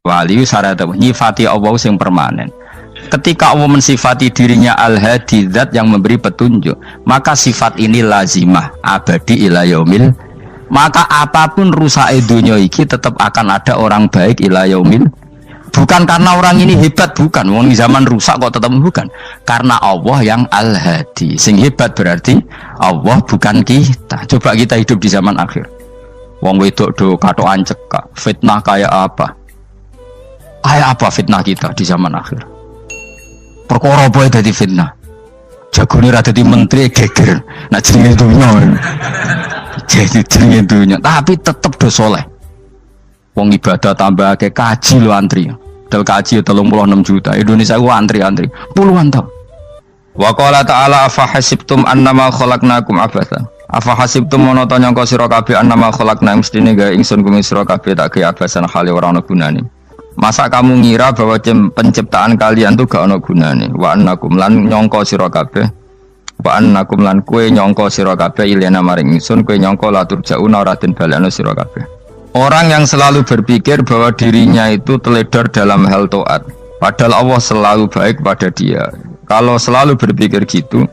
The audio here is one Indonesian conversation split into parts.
Wali syarat nyifati Allah sing permanen. Ketika Allah mensifati dirinya Al-Hadi, zat yang memberi petunjuk, maka sifat ini lazimah abadi ila yaumil. Maka apapun rusak dunia iki tetap akan ada orang baik ila yaumil. Bukan karena orang ini hebat, bukan. Wong zaman rusak kok tetap bukan. Karena Allah yang Al-Hadi. Sing hebat berarti Allah, bukan kita. Coba kita hidup di zaman akhir. Wong wedok do katokan cekak, fitnah kayak apa? Kayak apa fitnah kita di zaman akhir? Perkara apa dadi fitnah? Jagone ra dadi menteri geger. Nah jenenge dunya. Jadi jenenge dunya, tapi tetep do saleh. Wong ibadah tambah ke kaji lo antri. Del kaji 36 juta. Indonesia gua antri-antri puluhan tahun. Wa qala ta'ala afa hasibtum annama khalaqnakum abatsan. Afa hasibtum monoto nyangka sira kabeh annama khalaqna mestine gawe ingsun kuwi sira kabeh tak gawe abasan hale ora ana gunane. Masa kamu ngira bahwa penciptaan kalian tuh gak ana gunane. Wa annakum lan nyangka sira kabeh. Wa annakum lan kowe nyangka sira kabeh ilena maring ingsun kowe nyangka latur jauna ora den balekno sira kabeh. Orang yang selalu berpikir bahwa dirinya itu teledor dalam hal taat, padahal Allah selalu baik pada dia. Kalau selalu berpikir gitu,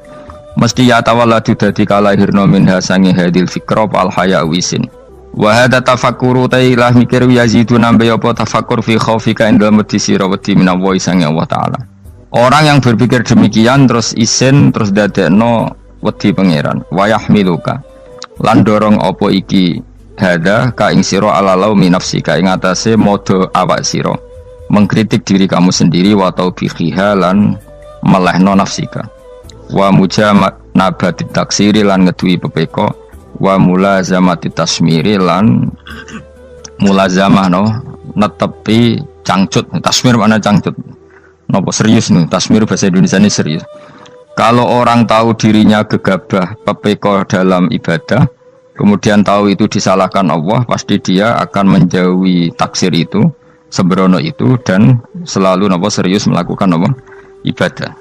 mesti ya tawalladu dadi kalahirna min hasangi hadil fikra al haya wisin. Wa hadza tafakkuru tailah mikir yazidu nambe apa tafakkur fi khaufika indal mudisi rawati min Allah sange Allah taala. Orang yang berpikir demikian terus isin terus dadekno wedi pangeran. Wa yahmiluka lan dorong apa iki hada ka ing sira alalau min nafsika ing atase modo awak sira mengkritik diri kamu sendiri wa taubihiha lan melehno nafsika wa mujamanabati taksiri lan ngeduwi pepeko wa mulazamati tasmiri lan mulazamah no netepi cangcut. Tasmir mana cangcut nopo serius nih, tasmir bahasa Indonesia ini serius. Kalau orang tahu dirinya gegabah pepeko dalam ibadah kemudian tahu itu disalahkan Allah, pasti dia akan menjauhi taksir itu, sembrono itu, dan selalu nopo serius melakukan nopo ibadah.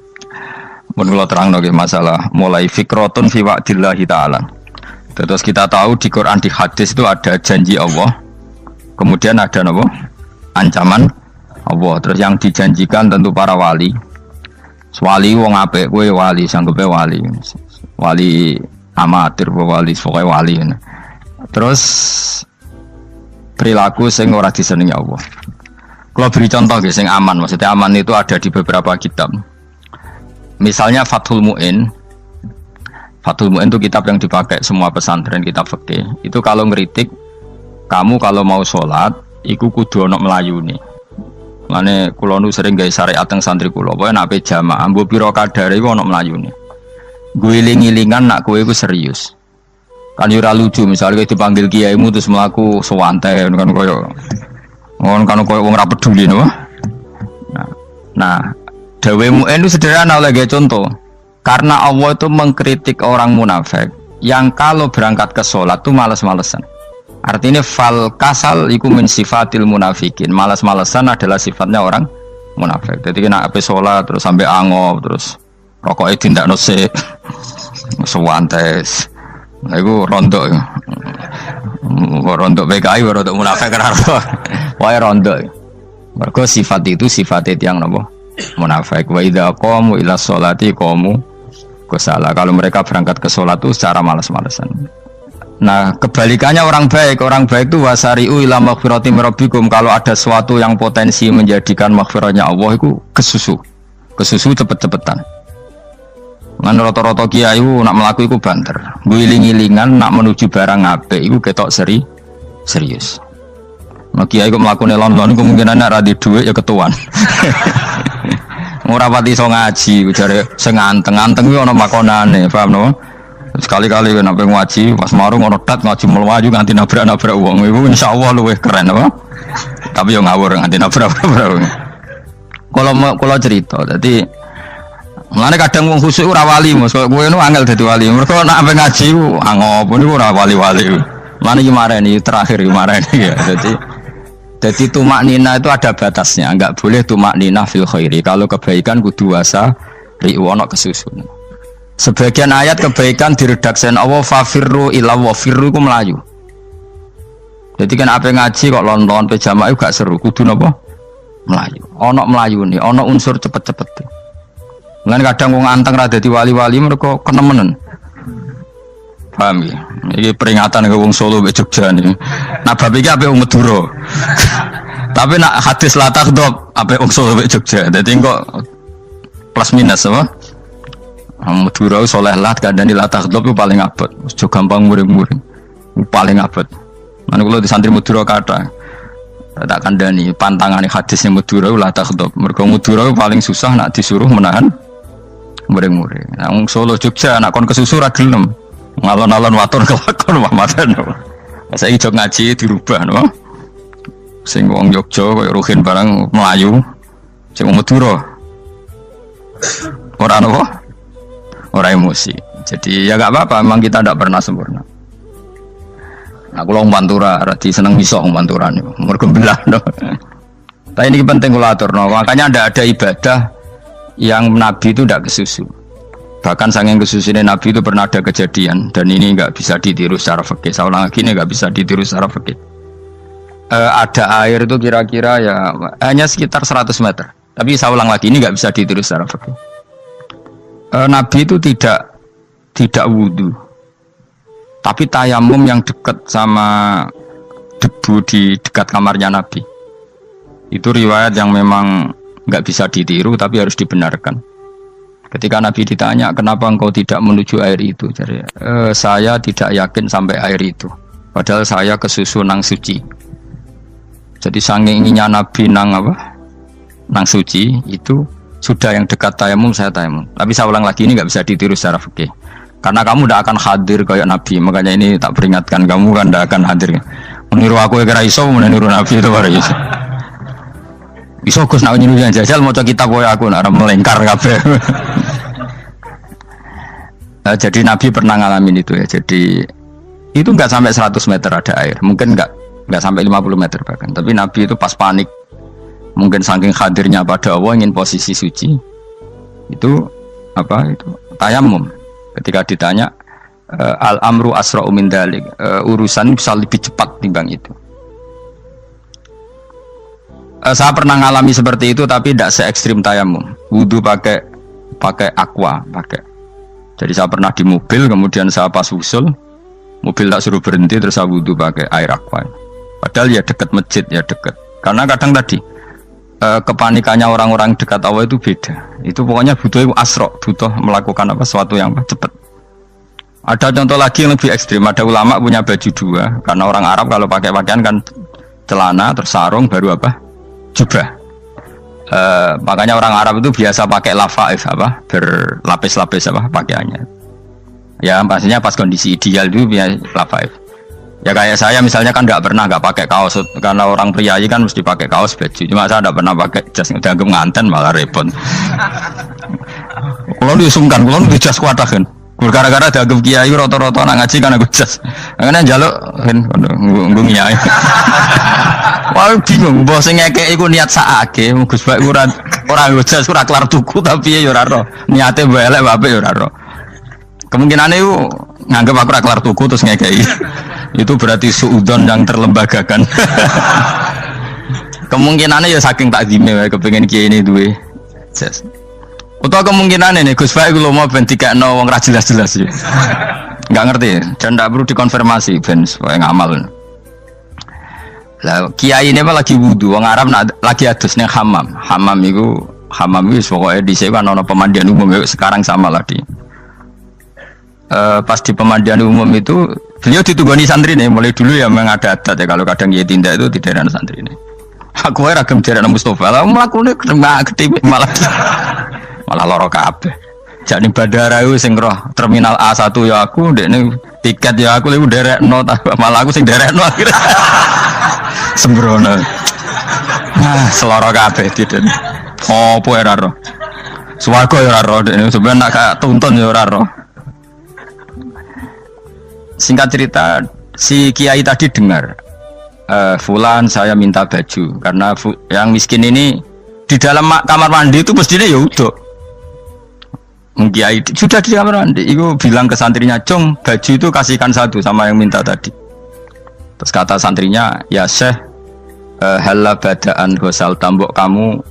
Menurut terang nopo masalah mulai fikrotun fi wa'dillahi ta'ala. Terus kita tahu di Quran di hadis itu ada janji Allah, kemudian ada nopo ancaman Allah. Terus yang dijanjikan tentu para wali. Wali wong apik, kowe wali, sanggepe wali. Wali amatir wali pokoknya wali. Terus perilaku sing ora disenengi Allah. Kalau beri contoh guys, sing aman, maksudnya aman itu ada di beberapa kitab. Misalnya Fathul Mu'in. Fathul Mu'in itu kitab yang dipakai semua pesantren, kitab fikih. Itu kalau ngeritik kamu kalau mau sholat iku kudu ana melayune. Mane kula nu sering gawe syariat teng santri kula, pokoke nek ape jamaah mbok pira kadare iku ana melayune. Guling-gilingan nak kowe iku serius. Kan yo ora lucu misalnya dipanggil kiaimu terus mlaku sewantai kan koyo wong ora peduli no. Nah, dawemu itu sederhana lagi contoh. Karena Allah itu mengkritik orang munafik yang kalau berangkat ke sholat tuh malas-malesan. Artinya fal kasal iku min sifatil munafikin. Malas-malesan adalah sifatnya orang munafik. Jadi kena ape sholat terus sampai angop terus rokoknya tindak nose sewantes. Nah, itu rontok. Rontok PKI, rontok munafik kenapa? Wah rontok. Mergo sifat itu sifat yang nopo munafik. Wa idza qamu ila sholati qamu kusala. Kalau mereka berangkat ke sholat itu secara malas-malesan. Nah kebalikannya orang baik itu wasari'u ila maghfirati rabbikum. Kalau ada sesuatu yang potensi menjadikan maghfirahnya Allah itu kesusu cepet-cepetan. Ngan rata-rata kiai nak melaku iku banter. Guling-gilingan nak menuju barang apik iku ketok serius. Nah kiai kok mlakune lon-lon kemungkinan nek ra di dhuwit ya ketuan. Ora pati iso ngaji jare sing anteng-anteng kuwi ana makonane, paham no? Sekali-kali nek ngaji pas marung ana tat ngaji mlayu nganti nabrak-nabrak wong. Iku insyaallah luwih keren apa? Tapi yo ngawur nganti nabrak-nabrak. Kalau cerita, jadi mulane kadang wong khusuk ora wali, Mas. Kowe nu angel dadi wali. Mergo nek ampe ngaji angop niku ora wali-wali. Mulane iki mareni terakhir iki mareni ya. Jadi tumak nina itu ada batasnya, enggak boleh tumak nina fil khairi. Kalau kebaikan kudu wasa riwono kesusun. Sebagian ayat kebaikan diredaksikan Allah fafirru ila wa firru ku melayu. Jadi kan apa ngaji kok lon-lon pe jamaah gak seru, kudu napa? melayu. Ono melayu nih, ono unsur cepet-cepet. Lan kadang wong anteng ra dadi wali-wali mereka kenemenen. Paham ya? Ini peringatan ke wong Solo mbek Jogja nih. Nah bab iki ape wong Madura. Tapi nak hadis la takhdab ape wong Solo mbek Jogja. Dadi kok plus minus apa? Madura soleh lah kandhani la takhdab itu paling abot. Aja gampang muring-muring. Paling abot. Lan kula di santri Madura kathah. Tak kandhani pantangane hadisnya Madura la takhdab. Mergo Madura paling susah nak disuruh menahan muring-muring. Nah wong Solo Jogja nak kon kesusu ra gelem. Ngalon-alon watur kelakon Muhammadan. Saiki jog ngaji dirubah no. Sing wong Jogja koyo Ruhin barang Melayu, sing wong Madura. Ora apa? Ora emosi. Jadi ya enggak apa-apa, memang kita tidak pernah sempurna. Nah, kula wong Pantura radi seneng misah wong Pantura niku. Mergo belah no. Tapi ini penting kula aturno, makanya ada ibadah yang Nabi itu tidak kesusu. Bahkan saking kesusunya Nabi itu pernah ada kejadian dan ini nggak bisa ditiru secara fikih. Saya ulang lagi ini nggak bisa ditiru secara fikih. Ada air itu kira-kira ya hanya sekitar 100 meter. Tapi saya ulang lagi ini nggak bisa ditiru secara fikih. Nabi itu tidak wudu, tapi tayamum yang dekat sama debu di dekat kamarnya Nabi. Itu riwayat yang memang nggak bisa ditiru tapi harus dibenarkan. Ketika Nabi ditanya, kenapa engkau tidak menuju air itu? Jadi, saya tidak yakin sampai air itu. Padahal saya kesusu nang suci. Jadi saking inginnya Nabi nang suci itu sudah yang dekat tayamum saya tayamum. Tapi saya ulang lagi ini nggak bisa ditiru secara fikih. Karena kamu tidak akan hadir kayak Nabi. Makanya ini tak peringatkan kamu kan tidak akan hadir. Meniru aku yang kira iso, meniru Nabi itu baru iso. Iso Gus nak nyuruh yang jajal mau kitab koyo aku nak melengkar kabeh. Jadi Nabi pernah ngalamin itu ya. Jadi itu enggak sampai 100 meter ada air. Mungkin enggak sampai 50 meter bahkan. Tapi Nabi itu pas panik. Mungkin saking hadirnya pada Allah ingin posisi suci. Itu tayamum. Ketika ditanya al-amru asra'u min dzalik. Urusan bisa lebih cepat timbang itu. Saya pernah ngalami seperti itu tapi tidak se ekstrim tayamum. Wudu pakai aqua, Jadi saya pernah di mobil, kemudian saya pas usul, mobil tak suruh berhenti terus saya wudu pakai air aqua. Padahal ya dekat masjid ya dekat. Karena kadang tadi kepanikannya orang-orang dekat Allah itu beda. Itu pokoknya butuh asro, butuh melakukan sesuatu yang cepat. Ada contoh lagi yang lebih ekstrim. Ada ulama punya baju dua, karena orang Arab kalau pakai pakaian kan celana terus sarung baru jubah. Makanya orang Arab itu biasa pakai lafaif berlapis-lapis pakaiannya. Ya pastinya pas kondisi ideal itu biasa lafaif. Ya kayak saya misalnya kan nggak pakai kaos karena orang priayi kan mesti pakai kaos baju. Cuma saya nggak pernah pakai jas, dianggap nganten malah repot. Kalau disungkan, kalau di jas kuatakan. Gara-gara dianggap kiai roto-roto nak ngaji kan aku jas. Karena jaluk kan nggung kiai. Wah bingung, bos ngekek iku niat sakake, Gus Bak ora jas ora kelar tuku tapi ya ora ro. Niate elek bape ya ora ro. Kemungkinane iku nganggep aku ora kelar tuku terus ngekeki. Itu berarti suudzon yang terlembagakan. Kemungkinane ya saking takzime wae kepengin kiai ini duwe jas. Utawa kemungkinane nih Gus Bak iku lomo ben dikekno wong ra jelas-jelas ya. Enggak ngerti dan ndak perlu dikonfirmasi ben supaya ngamal. Lah kiai ini lagi wudu, wong Arab lagi adus ning hammam. Hammam itu pokoknya di sini kan ana pemandian umum sekarang sama lah di. Pas di pemandian umum itu beliau ditugani santri nih, mulai dulu ya memang ada adat ya kalau kadang dia tindak itu di daerah santri nih. Aku ora ragam daerah Mustafa, lah mlakune gede malah loro kabeh. Jadi bandara itu sing roh terminal A1 ya aku, ndekne tiket ya aku lek derekno malah aku sing derekno akhirnya. Sembrono. Seloro kabeh diden. Opo ora ro. Swarga ya ora ro, dene sampeyan nak tuntun ya ora ro. Singkat cerita, si kiai tadi dengar fulan saya minta baju karena yang miskin ini di dalam kamar mandi itu mestinya ya udah. Kiai sudah di kamar mandi, itu bilang ke santrinya, "Cung, baju itu kasihkan satu sama yang minta tadi." Terus kata santrinya, "Ya Syekh, Halla badaan gosal tambok kamu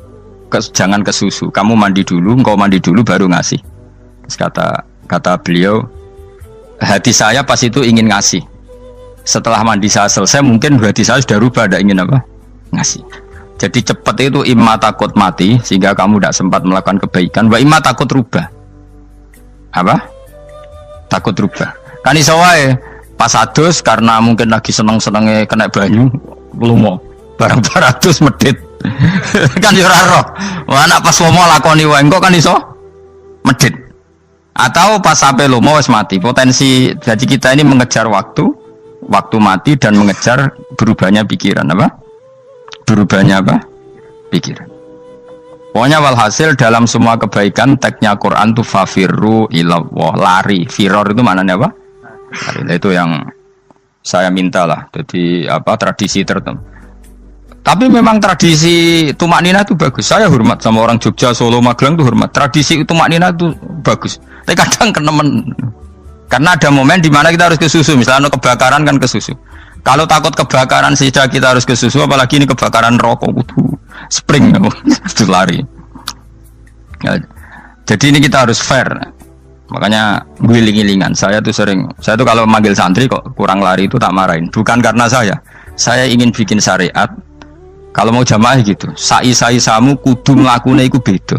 jangan ke susu, kamu mandi dulu, engkau mandi dulu baru ngasih. Terus kata beliau, hati saya pas itu ingin ngasih. Setelah mandi saya selesai, mungkin hati saya sudah rubah, tidak ingin apa? Ngasih. Jadi cepat itu imma takut mati, sehingga kamu tidak sempat melakukan kebaikan. Wa imma takut rubah. Apa? Takut rubah. Kan iso wae pas adus karena mungkin lagi seneng-senenge kena banyu, lumo. Barang 200 medit. Kan yo ora roh. Wah nek pas lomo lakoni wae engko kan iso medit. Atau pas sampai lomo wis mati. Potensi jadi kita ini mengejar waktu mati dan mengejar berubahnya pikiran apa? Berubahnya apa? Pikiran. Pokoknya walhasil dalam semua kebaikan teksnya Quran itu fafirru ilallah, lari. Firor itu maknanya apa? Lari. Nah, itu yang saya minta lah. Jadi apa tradisi tertentu. Tapi memang tradisi tumak nina itu bagus. Saya hormat sama orang Jogja, Solo, Magelang itu hormat. Tradisi tumak nina itu bagus. Tapi kadang kenemen. Karena ada momen di mana kita harus ke susu, misalnya kebakaran kan ke susu. Kalau takut kebakaran sehingga kita harus ke susu, apalagi ini kebakaran rokok, spring, itu lari. Ya, jadi ini kita harus fair. Makanya guling-gilingan. Saya tuh kalau manggil santri kok kurang lari itu tak marahin. Bukan karena saya ingin bikin syariat. Kalau mau jamaah gitu, sa'i samu kudu mlakune iku beda.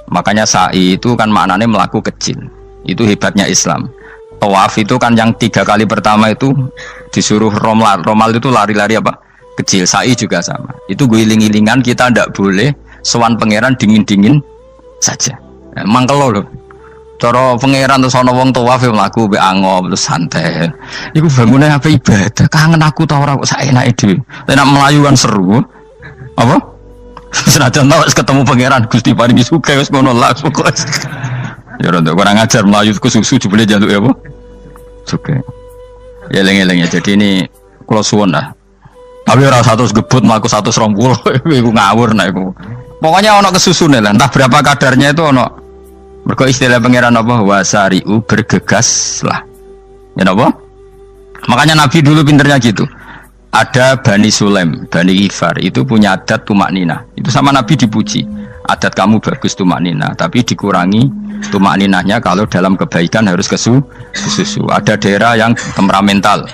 Makanya sa'i itu kan maknanya melaku kecil. Itu hebatnya Islam. Tawaf itu kan yang 3 kali pertama itu disuruh romal itu lari-lari apa? Kecil. Sa'i juga sama. Itu guling-gilingan, kita ndak boleh sowan pangeran dingin-dingin saja. Emang kalau loh. Cara pangeran terus ana wong tawaf mlaku mbek angop terus santai. Iku bangune apa ibadah. Kangen aku ta ora kok saenake dhewe. Nek melayu kan seru. Apa? Senajan wis ketemu pangeran Gusti paringi sugih wis ngono lah pokoke. Ya ora kurang ajar melayu ku susu jebule jaluk ya apa? Sugih. Ya eling-eling ya. Jadi ini kula suwun lah. Tapi ora 100 gebut mlaku 120 iku ngawur nek iku. Pokoknya ana kesusune lah. Entah berapa kadarnya itu ana. Mergo istilah pangeran apa wasari'u bergegas lah. Ya apa? Makanya Nabi dulu pinternya gitu. Ada Bani Sulaim, Bani Ghifar itu punya adat tumak nina. Itu sama Nabi dipuji. Adat kamu bagus tumak nina, tapi dikurangi tumak ninahnya kalau dalam kebaikan harus ke susu. Ada daerah yang temperamental.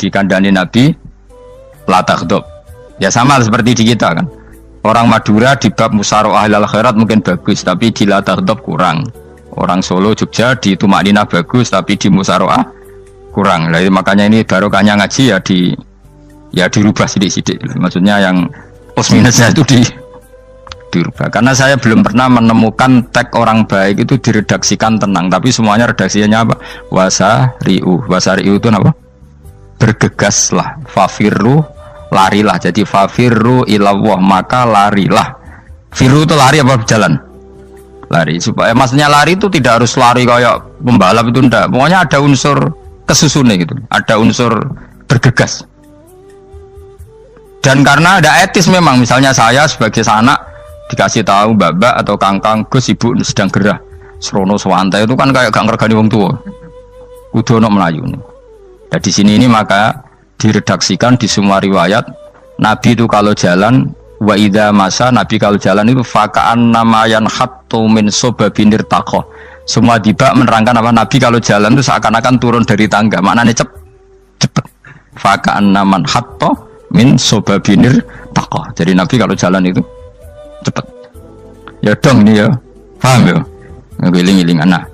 Dikandani Nabi la taghdab. Ya sama seperti di kita kan. Orang Madura di bab musyawarah ahlul khairat mungkin bagus, tapi di la taghdab kurang. Orang Solo, Jogja di tumak nina bagus, tapi di musyawarah kurang. Jadi makanya ini barokahnya ngaji ya dirubah sidik-sidik. Maksudnya yang plus minusnya itu dirubah. Karena saya belum pernah menemukan tag orang baik itu diredaksikan tenang, tapi semuanya redaksinya apa? Wasari'u. Wasari'u itu apa? Bergegaslah. Fafirru, larilah. Jadi fafirru ilallah, maka larilah. Firu itu lari apa berjalan? Lari. Supaya maksudnya lari itu tidak harus lari kayak pembalap itu enggak. Pokoknya ada unsur kesusunnya gitu. Ada unsur bergegas. Dan karena ada etis memang, misalnya saya sebagai anak dikasih tahu babak atau kangkang Gus ibu sedang gerah serono swantai itu kan kayak gak ngergani wong tua. Kudu ono melayu nih. Dan di sini ini maka diredaksikan di semua riwayat Nabi itu kalau jalan wa idza masa, Nabi kalau jalan itu fakaan namayan hattu min sobabinir takoh. Semua dibak menerangkan apa Nabi kalau jalan itu seakan-akan turun dari tangga. Maknanya cepet. Fakaan naman hatto min sobabinir takoh. Jadi Nabi kalau jalan itu cepet. Ya dong ini ya. Paham ya? Ngiling-ngilingan. Nah,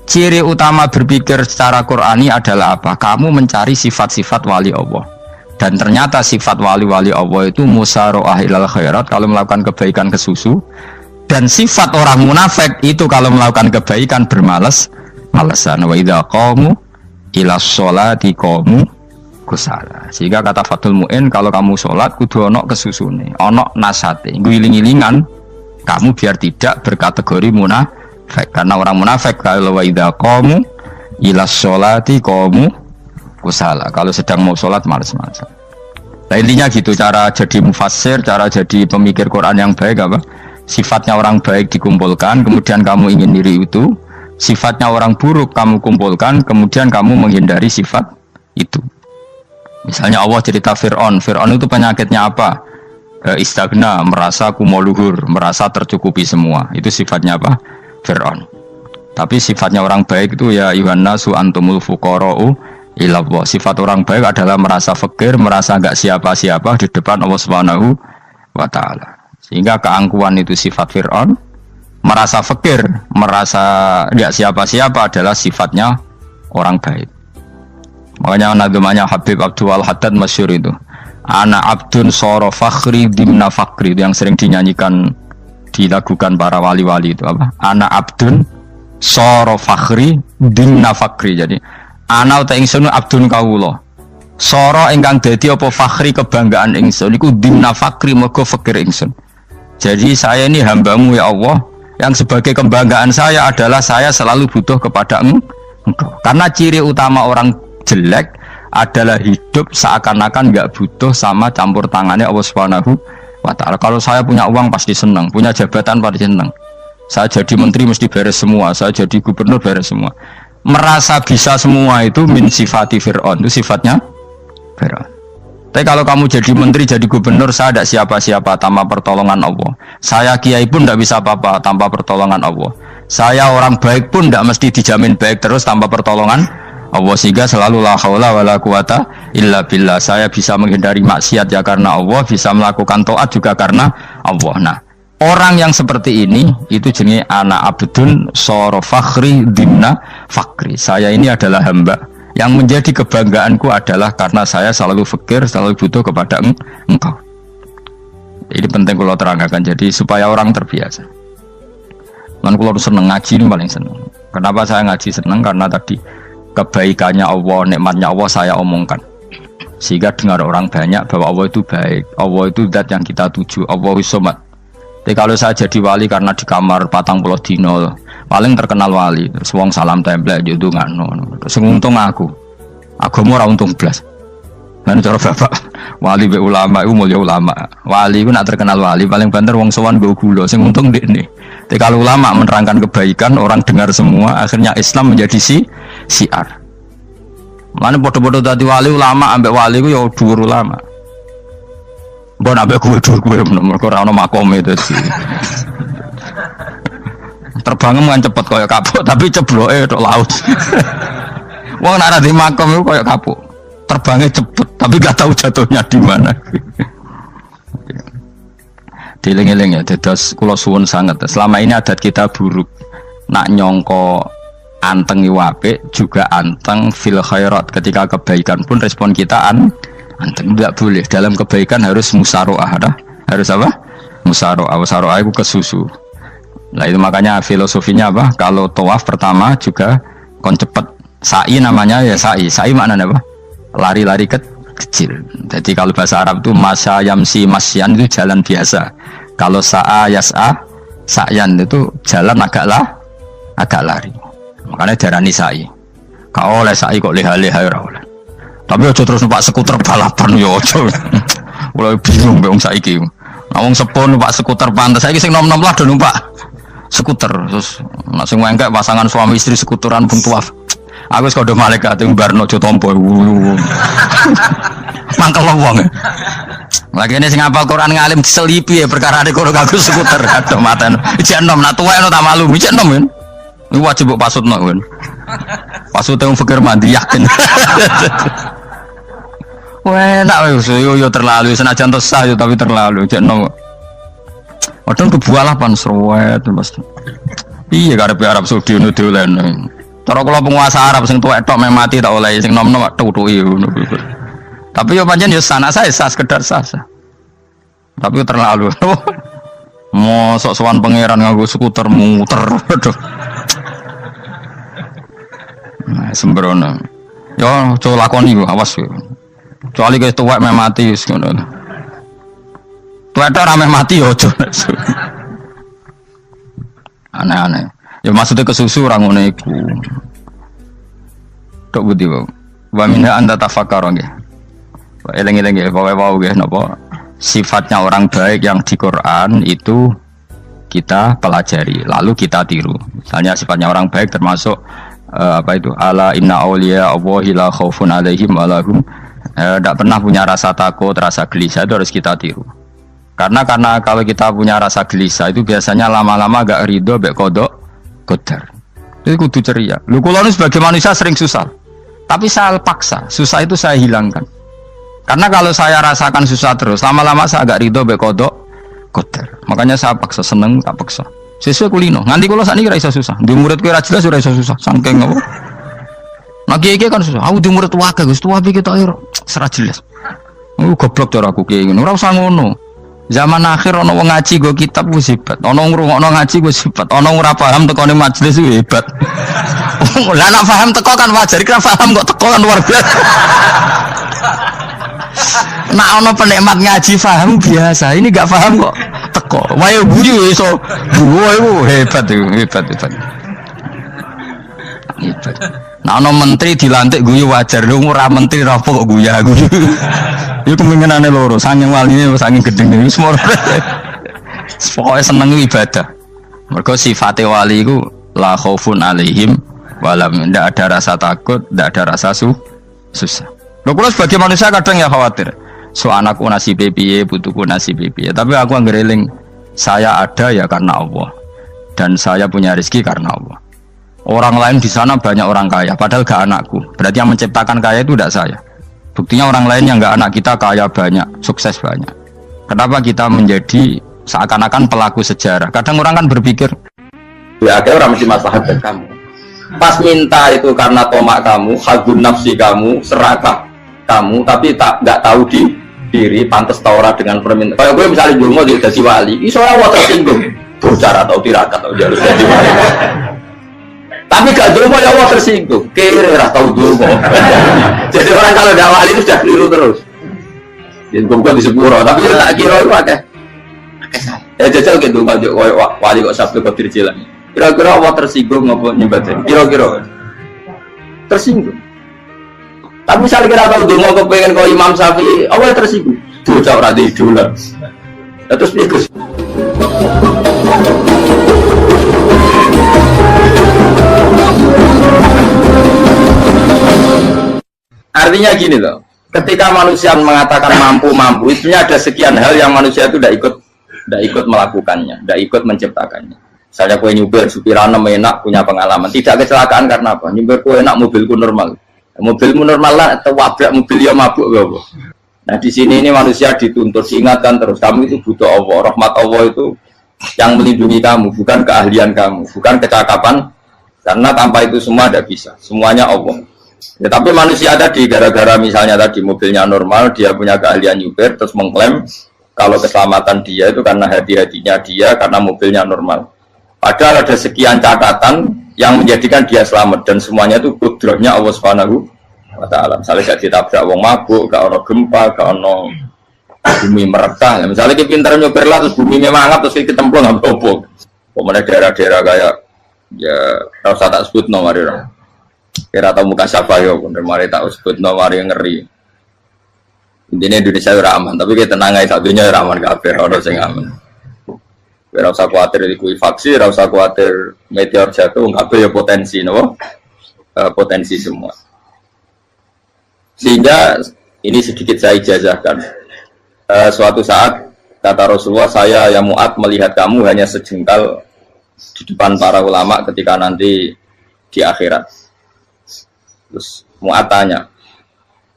ciri utama berpikir secara Qur'ani adalah apa? Kamu mencari sifat-sifat wali Allah. Dan ternyata sifat wali-wali Allah itu musyaroah ilal khairat, kalau melakukan kebaikan ke susu. Dan sifat orang munafik itu kalau melakukan kebaikan bermalas-malasan. Wa idza qamu ilas sholati qamu kusala. Sehingga kata Fathul Mu'in, kalau kamu sholat kudu ono kesusune, ono nasate, guling-gilingan kamu biar tidak berkategori munafik. Karena orang munafik kalau wa idza qamu ilas sholati qamu kusala, kalau sedang mau sholat malas-malasan. Nah, intinya gitu cara jadi mufassir, cara jadi pemikir Quran yang baik apa? Sifatnya orang baik dikumpulkan, kemudian kamu ingin diri itu. Sifatnya orang buruk kamu kumpulkan, kemudian kamu menghindari sifat itu. Misalnya Allah cerita Fir'aun. Fir'aun itu penyakitnya apa? Istagna, merasa kumoluhur, merasa tercukupi semua. Itu sifatnya apa? Fir'aun. Tapi sifatnya orang baik itu ya Yuhannasu antumul fuqara'u ilallah. Sifat orang baik adalah merasa fakir, merasa enggak siapa-siapa di depan Allah Subhanahu wa taala. Sehingga keangkuhan itu sifat Fir'aun, merasa fakir, merasa enggak siapa-siapa adalah sifatnya orang baik. Makanya nadumanya Habib Abdul Haddad masyhur itu. Ana abdun soro fakhri dimna fakri, yang sering dinyanyikan dilakukan para wali-wali itu apa? Ana abdun soro fakhri dimna fakri. Jadi ana uta ingsun abdun kawula. Soro ingkang dadi apa fakhri kebanggaan ingsun iku dimna fakri mergo fakir ingsun. Jadi saya ini hambamu ya Allah, yang sebagai kebanggaan saya adalah saya selalu butuh kepada Engkau. Karena ciri utama orang jelek adalah hidup seakan-akan nggak butuh sama campur tangannya Allah Subhanahu wa taala. Kalau saya punya uang pasti senang, punya jabatan pasti senang. Saya jadi menteri mesti beres semua, saya jadi gubernur beres semua. Merasa bisa semua itu min sifati Fir'aun, itu sifatnya Fir'aun. Tapi kalau kamu jadi menteri, jadi gubernur, saya tidak siapa-siapa tanpa pertolongan Allah. Saya kiai pun tidak bisa apa-apa tanpa pertolongan Allah. Saya orang baik pun tidak mesti dijamin baik terus tanpa pertolongan Allah. Sehingga selalu la haula wala quwata illa billah. Saya bisa menghindari maksiat ya karena Allah, bisa melakukan taat juga karena Allah. Nah, orang yang seperti ini itu jenis ana abdun soro fakhri dimna fakri. Saya ini adalah hamba yang menjadi kebanggaanku adalah karena saya selalu fakir, selalu butuh kepada Engkau. Ini penting kalau terangkan, jadi supaya orang terbiasa. Man kalau seneng ngaji ini paling seneng. Kenapa saya ngaji seneng? Karena tadi kebaikannya Allah, nikmatnya Allah saya omongkan. Sehingga dengar orang banyak bahwa Allah itu baik, Allah itu zat yang kita tuju, Allahu Somad. Jadi kalau saya jadi wali karena di kamar 40 dino, paling terkenal wali, terus wong salam template jadi ngono. Terus untung aku ora untung blas. Lan cara bapak wali be ulama iku mulya ulama. Wali iku nak terkenal wali paling banter wong sowan nggo gula, sing untung ndekne. Tapi kalau ulama menerangkan kebaikan, orang dengar semua, akhirnya Islam menjadi siar. Mana bodoh-bodoh tadi wali ulama ambek wali ku ya dhuwur ulama. Mbok ambek kuwe dhuwur kuwe mergo ora ono makome dadi. Terbangem kan cepet kaya kapuk tapi cebloke tok laut. Wong nek ora di makom iku kaya kapuk. Terbangnya cepet tapi gak tahu jatuhnya di mana. Dieling-eling ya, dados kula suwun sanget. Selama ini adat kita buruk. Nak nyongko anteng apik juga anteng fil khairat. Ketika kebaikan pun respon kita anteng, tidak boleh. Dalam kebaikan harus musaroah, harus apa? Musaroah. Musaroah itu kesusu. Nah itu makanya filosofinya apa? Kalau tawaf pertama juga kon cepet. Sa'i namanya ya sa'i. Sa'i maknanya apa? Lari-lari kecil. Jadi kalau bahasa Arab itu masya yamsi masyan itu jalan biasa. Kalau sa'a yas'a sa'yan itu jalan agak lari. Makanya darani sa'i. Kau oleh sa'i kok leha-leha ora oleh. Tapi aja terus numpak skuter balapan yo aja. Mulai bingung mbek wong saiki. Wong sepuh numpak skuter pantes. Saiki sing nom-nom lah do numpak skuter. Terus nek sing wengkek pasangan suami istri skuteran pun tuaf. Aku wis kodho malaikat ing barno aja tampa. Mangkel wong. Lagi ini sing hafal Quran ngalim diselipi ya perkara ade kono aku skuter aduh maten. Ijek enom nak tuwek tak malu. Ijek enom kan. Iku wajib mbok pasutno kan. Pasute wong fikir mandi yakin. Wah, nak yo terlalu senajan tosah yo tapi terlalu ijek enom. Padahal kebualah pan sruwet Mas. Iya karepe Arab Saudi ngono dolen. Cara kula penguasa Arab sing tuwek tok mati tak oleh sing nom-nom tutuki ngono. Tapi yo pancen yo sanak saya sekedar sasa. Tapi yo terlalu. Mosok sowan pangeran nganggo skuter muter. Aduh. Nah, sembrono. Yo coba lakoni yo awas yo. Kecuali wis tuwek mati wis ngono. Tuwek tok ora mati yo aja. Aneh-aneh. Ya maksudnya kesusu orang ngono iku. Tok budi wae. Wa minha anta tafakkar nggih. Eleng-eleng nggih, pokoke wau nggih napa sifatnya orang baik yang di Quran itu kita pelajari, lalu kita tiru. Misalnya sifatnya orang baik termasuk apa itu? Ala inna auliya Allahi la khaufun alaihim wa lahum Tidak pernah punya rasa takut, rasa gelisah itu harus kita tiru. Karena kalau kita punya rasa gelisah itu biasanya lama-lama agak ridho, bek kodok, kodar. Itu kudu ceria. Lu kalau sebagai manusia sering susah, tapi saya paksa, susah itu saya hilangkan. Karena kalau saya rasakan susah terus, lama-lama saya agak ridho, bek kodok, kodar. Makanya saya paksa, seneng tak paksa. Sesuai kulino. Nganti kalau saat ini kira iso susah. Di murid kira jelas sudah iso susah. Sangking apa? Nah kiai kan susah. Aku di murid wae Gus, tua kita air serah jelas. Goblok cara aku kiai ngono. Ora usah ngono. Zaman akhir ana wong ngaji go kitab wis hebat. Ana ngrungokno ngaji wis hebat. Ana ora paham tekone majelis wis hebat. Lah nek paham teko kan wajar, kira paham kok teko kan luar biasa. Nak ana penikmat ngaji paham biasa. Ini enggak paham kok teko. Wae guyu iso. Wae hebat itu, hebat. Hebat. Nah ana menteri dilantik guyu wajar. Lho ora menteri ra kok guyu. Iku kemungkinane loro, saking waline saking gedeng iki semua. Pokoke seneng ibadah. Mergo sifate wali iku la khaufun alaihim walam, ndak ada rasa takut, ndak ada rasa susah. Lho kula sebagai manusia kadang ya khawatir. So anakku nasibe piye, putuku nasibe piye. Tapi aku anggereling saya ada ya karena Allah. Dan saya punya rezeki karena Allah. Orang lain di sana banyak orang kaya, padahal gak anakku. Berarti yang menciptakan kaya itu tidak saya. Buktinya orang lain yang gak anak kita kaya banyak, sukses banyak. Kenapa kita menjadi seakan-akan pelaku sejarah? Kadang orang kan berpikir, ya akhirnya orang mesti maslahat ke kamu. Pas minta itu karena tomak kamu, hagun nafsi kamu, serakah kamu, tapi nggak tahu diri, pantas taura dengan permintaan. Kalau gue misalnya dulu mau jadi wali, ini soalnya tersinggung, bocor atau tirakat atau jalur jadi wali. Tapi gak dulu ya Allah tersinggung, kira tahu dulu. Jadi orang kalau tidak wali itu sudah keliru terus. Jadi bukan di sepuro, tapi tak kira itu ada. Jajal gitu kalau wali kok sabtu kok dirjilan. Kira-kira Allah tersinggung ngapa nyembah? Kira-kira tersinggung. Tapi misalnya kira tahu dulu mau kepengen kau Imam Syafi'i, Allah tersinggung. Bocah ora di idola. Terus ikut. Artinya gini loh, ketika manusia mengatakan mampu, itu ada sekian hal yang manusia itu tidak ikut melakukannya, tidak ikut menciptakannya. Misalnya kue nyupir, supirana enak, punya pengalaman, tidak kecelakaan karena apa? Nyupir kue enak, mobilku normal, mobilmu normal lah, atau wabrak mobil ya mabuk gak. Nah di sini ini manusia dituntut, diingatkan terus, kamu itu butuh Allah, rahmat Allah itu yang melindungi kamu, bukan keahlian kamu, bukan kecakapan, karena tanpa itu semua tidak bisa, semuanya Allah. Ya, tapi manusia tadi gara-gara misalnya tadi mobilnya normal, dia punya keahlian nyupir, terus mengklaim kalau keselamatan dia itu karena hati-hatinya dia, karena mobilnya normal. Padahal ada sekian catatan yang menjadikan dia selamat dan semuanya itu kudrahnya Allah Subhanahu wa Ta'ala. Misalnya gak ditabrak wong mabuk, gak ono gempa, gak ono bumi merekah. Misalnya kita pintar nyupir lah terus bumi mangap terus kita templung nggak apa-apa. Pemenang daerah-daerah kayak ya rasa tak sebut nomor orang. Kira tahu muka siapa yo, bener mari tak sebut nomor yang ngeri. Intinya Indonesia ora aman, tapi kita tenang aja satunya ora aman kabeh, ora sing aman. Ora usah kuwatir likuifaksi, ora usah kuwatir meteor jatuh, kabeh ya potensi, no? Potensi semua. Sehingga ini sedikit saya ijazahkan. Suatu saat kata Rasulullah, saya yang Mu'ad melihat kamu hanya sejengkal di depan para ulama ketika nanti di akhirat. Terus Mu'ad tanya,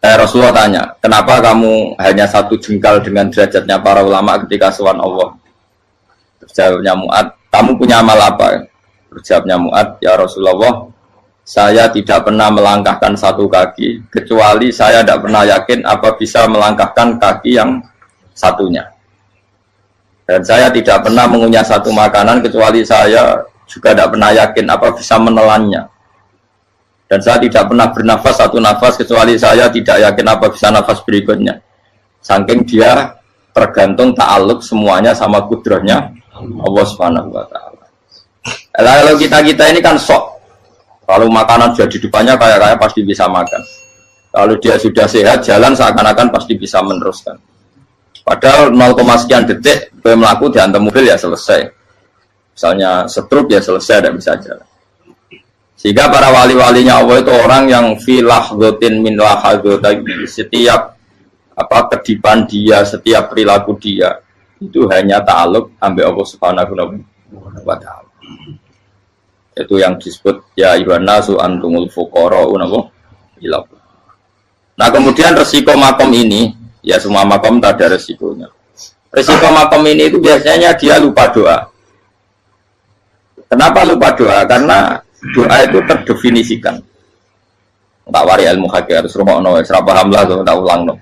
Rasulullah tanya, kenapa kamu hanya satu jengkal dengan derajatnya para ulama ketika sowan Allah? Terus jawabnya Mu'ad, kamu punya amal apa? Terus jawabnya Mu'ad, ya Rasulullah, saya tidak pernah melangkahkan satu kaki, kecuali saya tidak pernah yakin apa bisa melangkahkan kaki yang satunya. Dan saya tidak pernah mengunyah satu makanan, kecuali saya juga tidak pernah yakin apa bisa menelannya. Dan saya tidak pernah bernafas satu nafas kecuali saya tidak yakin apa bisa nafas berikutnya. Saking dia tergantung ta'aluk semuanya sama kudrahnya Allah Subhanahu wa Ta'ala. Kalau kita ini kan sok. Kalau makanan sudah di depannya kayak pasti bisa makan. Kalau dia sudah sehat jalan seakan-akan pasti bisa meneruskan. Padahal 0, sekian detik gue melaku dihantam mobil ya selesai. Misalnya stroke ya selesai, tidak bisa jalan. Sehingga para wali-walinya Allah itu orang yang fi lahzatin min lahadzati, setiap kedipan dia, setiap perilaku dia itu hanya ta'alluq ambil Allah Subhanahu wa ta'ala. Itu yang disebut ya ayyuhan nasu antumul fuqara'u ila. Nah, kemudian resiko makom ini, ya semua makom tak ada resikonya. Resiko makom ini itu biasanya dia lupa doa. Kenapa lupa doa? Karena doa itu terdefinisikan. Tak wari ilmu hakik harus rumakno, wis ra paham lah tak ulangno.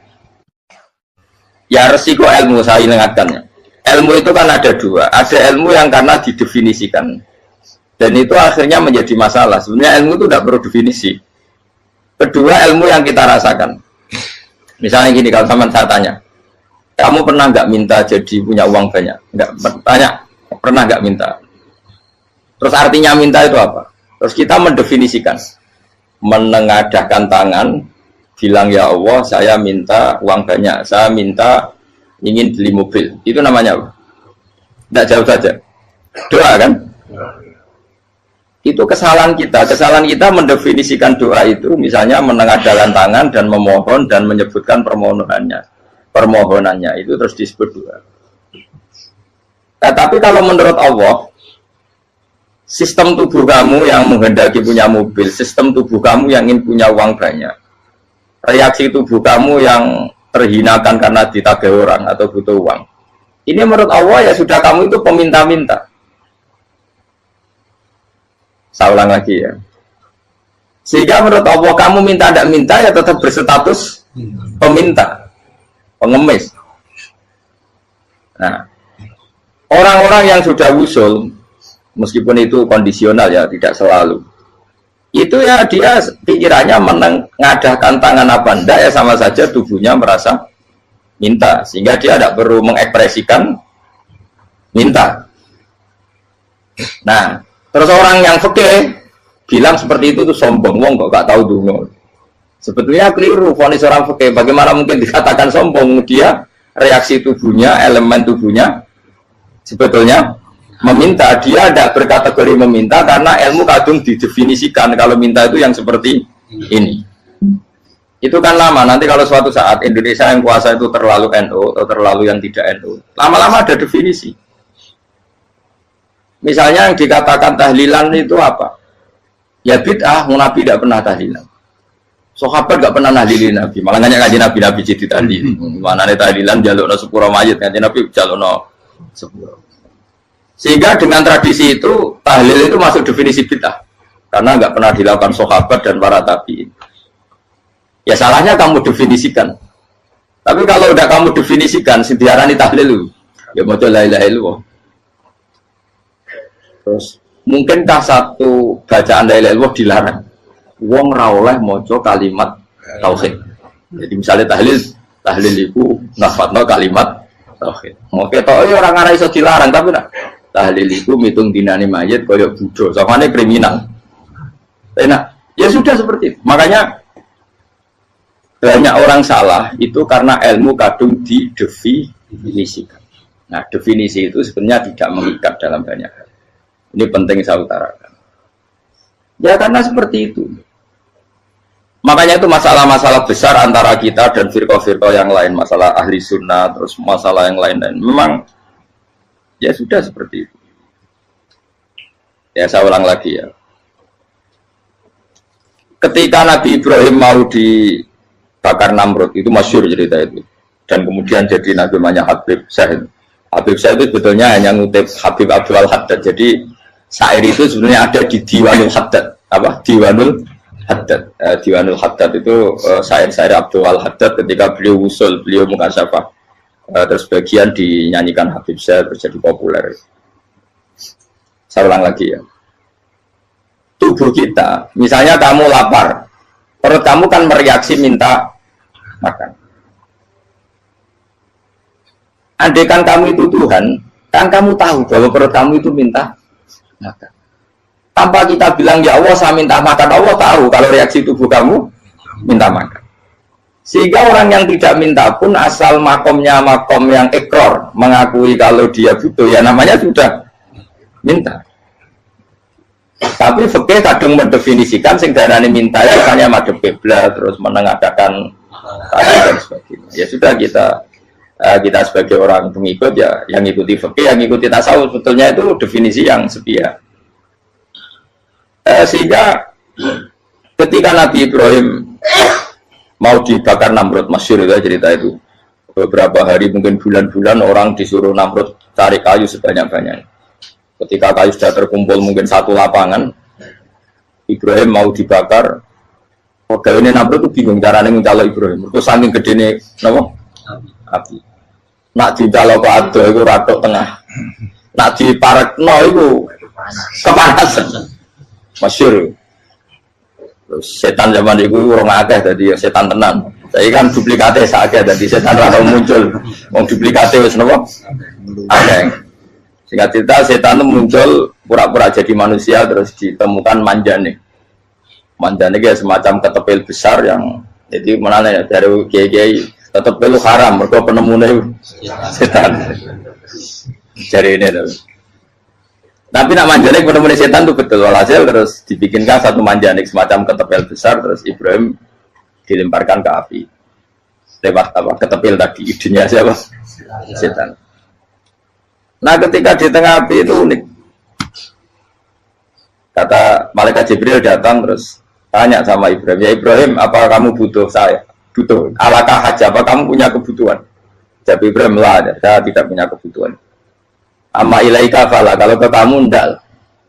Ya resiko ilmu saya ingatkannya. Ilmu itu kan ada dua. Ada ilmu yang karena didefinisikan. Dan itu akhirnya menjadi masalah. Sebenarnya ilmu itu tidak perlu definisi. Kedua, ilmu yang kita rasakan. Misalnya gini, kalau sama saya tanya, kamu pernah nggak minta jadi punya uang banyak? Nggak tanya, pernah nggak minta? Terus artinya minta itu apa? Terus kita mendefinisikan, menengadahkan tangan, bilang ya Allah, saya minta uang banyak, saya minta ingin beli mobil. Itu namanya apa? Tidak jauh saja. Doa kan? Itu kesalahan kita. Kesalahan kita mendefinisikan doa itu, misalnya menengadahkan tangan dan memohon dan menyebutkan permohonannya itu terus disebut doa. Nah, tapi kalau menurut Allah, sistem tubuh kamu yang menghendaki punya mobil, sistem tubuh kamu yang ingin punya uang banyak, reaksi tubuh kamu yang terhinakan karena ditagih orang atau butuh uang, ini menurut Allah ya sudah kamu itu peminta-minta. Saya ulang lagi ya. Sehingga menurut Allah kamu minta tidak minta ya tetap berstatus peminta, pengemis. Nah, orang-orang yang sudah usul, meskipun itu kondisional ya, tidak selalu. Itu ya dia pikirannya menengadahkan tangan apa enggak ya sama saja tubuhnya merasa minta. Sehingga dia tidak perlu mengekspresikan minta. Nah, terus orang yang fikih bilang seperti itu tuh sombong, wong kok gak tahu dungo. Sebetulnya keliru vonis orang fikih. Bagaimana mungkin dikatakan sombong? Dia reaksi tubuhnya, elemen tubuhnya sebetulnya meminta. Dia tidak berkategori meminta karena ilmu kadung didefinisikan kalau minta itu yang seperti ini. Itu kan lama. Nanti kalau suatu saat Indonesia yang kuasa itu terlalu NU atau terlalu yang tidak NU, lama-lama ada definisi. Misalnya yang dikatakan tahlilan itu apa? Ya bid'ah, Nabi tidak pernah tahlilan. Sahabat tidak pernah nahlilin Nabi. Malah nanya kaji Nabi jadi tahlil. Mana nih tahlilan jalukno sepuro mayit, kaji Nabi jalukno sepuro. Sehingga dengan tradisi itu tahlil itu masuk definisi bid'ah. Karena nggak pernah dilakukan sahabat dan para tabi'in. Ya salahnya kamu definisikan. Tapi kalau udah kamu definisikan, diarani tahlil, ya mau la ilaha illallah. Terus mungkinkah satu bacaan la ilaha illallah dilarang? Wong ra oleh maca kalimat tauhid. Jadi misalnya tahlil itu nafatno kalimat tauhid. Oke, toh orang ora iso dilarang tapi nak tahlil itu mitung dinani mayit kaya budo, samane kriminal. Enak. Ya sudah seperti itu. Makanya banyak orang salah itu karena ilmu kadung didefinisikan. Nah, definisi itu sebenarnya tidak mengikat dalam banyak hal. Ini penting saya utarakan. Ya karena seperti itu. Makanya itu masalah-masalah besar antara kita dan firqah-firqah yang lain, masalah ahli sunnah, terus masalah yang lain-lain. Memang ya sudah seperti itu. Ya saya ulang lagi ya. Ketika Nabi Ibrahim mau dibakar Namrud, itu masyhur cerita itu. Dan kemudian jadi Nabi namanya Habib Syahid. Habib Syahid itu sebetulnya hanya ngutip Habib Abdul Haddad. Jadi syair itu sebenarnya ada di Diwanul Haddad. Apa? Diwanul Haddad. Diwanul Haddad itu syair-syair Abdul Haddad ketika beliau usul, beliau mukasyafah. Terus bagian dinyanyikan Habib Syahid terjadi populer. Saya ulang lagi ya. Tubuh kita, misalnya kamu lapar, perut kamu kan mereaksi minta makan. Andaikan kamu itu Tuhan, kan kamu tahu bahwa perut kamu itu minta makan. Tanpa kita bilang ya Allah saya minta makan, Allah tahu kalau reaksi tubuh kamu minta makan. Sehingga orang yang tidak minta pun asal makomnya makom yang ikrar, mengakui kalau dia butuh, ya namanya sudah minta. Tapi fikih kadang mendefinisikan sing darane minta itu hanya madhep kiblat terus menengadakan dan sebagainya. Ya sudah kita sebagai orang pengikut ya yang ikuti fikih, yang ikuti tasawuf sebetulnya itu definisi yang sepihak. Sehingga ketika Nabi Ibrahim mau dibakar Namrud, masyhur itu cerita itu. Beberapa hari mungkin bulan-bulan orang disuruh Namrud cari kayu sebanyak-banyaknya. Ketika kayu sudah terkumpul mungkin satu lapangan, Ibrahim mau dibakar. Pegawainya Namrud itu bingung caranya mencalon Ibrahim. Terus saking gedene napa? Api. Nak dicalon ke ado itu ratok tengah. Nak diparekno itu kepanasan. Masyhur. Setan zaman itu orang akeh tadi setan tenan. Saya kan duplikatnya sakit tadi setan rano muncul. Wong duplikatnya wis napa? Akeh. Singkat cerita setan itu muncul pura-pura jadi manusia terus ditemukan manjane. Manjane kayak semacam ketepil besar yang jadi mana ya dari kiai-kiai ketepil haram mergo penemune setan. Jari ini tuh. Tapi nak manjane penemune setan itu betul walhasil terus dibikinkan satu manjane semacam ketepil besar terus Ibrahim dilemparkan ke api lewat apa ketepil tadi idenya siapa setan. Nah ketika di tengah api itu unik, kata malaikat Jibril datang terus tanya sama Ibrahim, ya Ibrahim apa kamu butuh saya, butuh alakah haja, apa kamu punya kebutuhan? Jawab Ibrahim lah, saya tidak punya kebutuhan. Amma ilaika fala, kalau ke kamu ndak,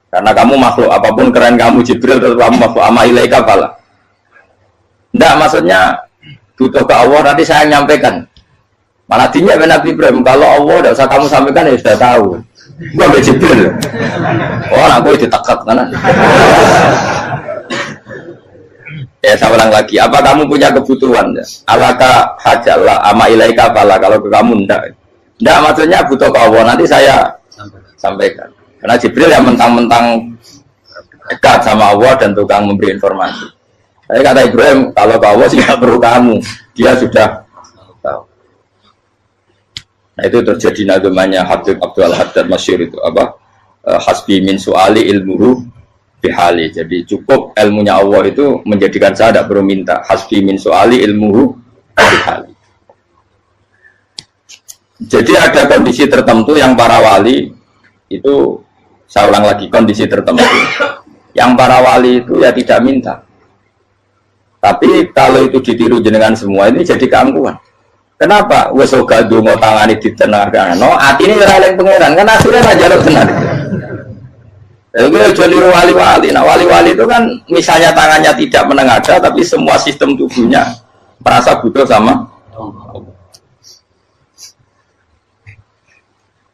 karena kamu makhluk apapun keren kamu Jibril tetap kamu makhluk. Amma ilaika fala. Tidak, maksudnya butuh ke Allah nanti saya nyampaikan. Malah dinya Nabi Ibrahim kalau Allah tidak usah kamu sampaikan ya sudah tahu. Gua be Jibril. Oh, aku ditekak kan. Ya saya ulang lagi. Apa kamu punya kebutuhan? Alaka hajalah ama ilaika fala kalau ke kamu tidak. Tidak, maksudnya butuh ke Allah nanti saya sampaikan. Karena Jibril yang mentang-mentang dekat sama Allah dan tukang memberi informasi. Saya kata Ibrahim, kalau ke Allah sih nggak perlu kamu, dia sudah tahu. Nah itu terjadi nagamanya Habib Abdul Haddad masyhur itu apa? Hasbi min su'ali ilmuhu bihali. Jadi cukup ilmunya Allah itu menjadikan saya tidak perlu minta. Hasbi min su'ali ilmuhu bihali. Jadi ada kondisi tertentu yang para wali itu, saya ulang lagi kondisi tertentu, yang para wali itu ya tidak minta. Tapi kalau itu ditiru jenengan semua ini jadi keangkuhan. Kenapa? Wes oga donga tangane ditenangkan. No, atine ora eling pangeran kan akhirnya aja lo tenan. Itu jadi wali-wali. Nah, wali-wali itu kan misalnya tangannya tidak menengadah tapi semua sistem tubuhnya merasa butuh sama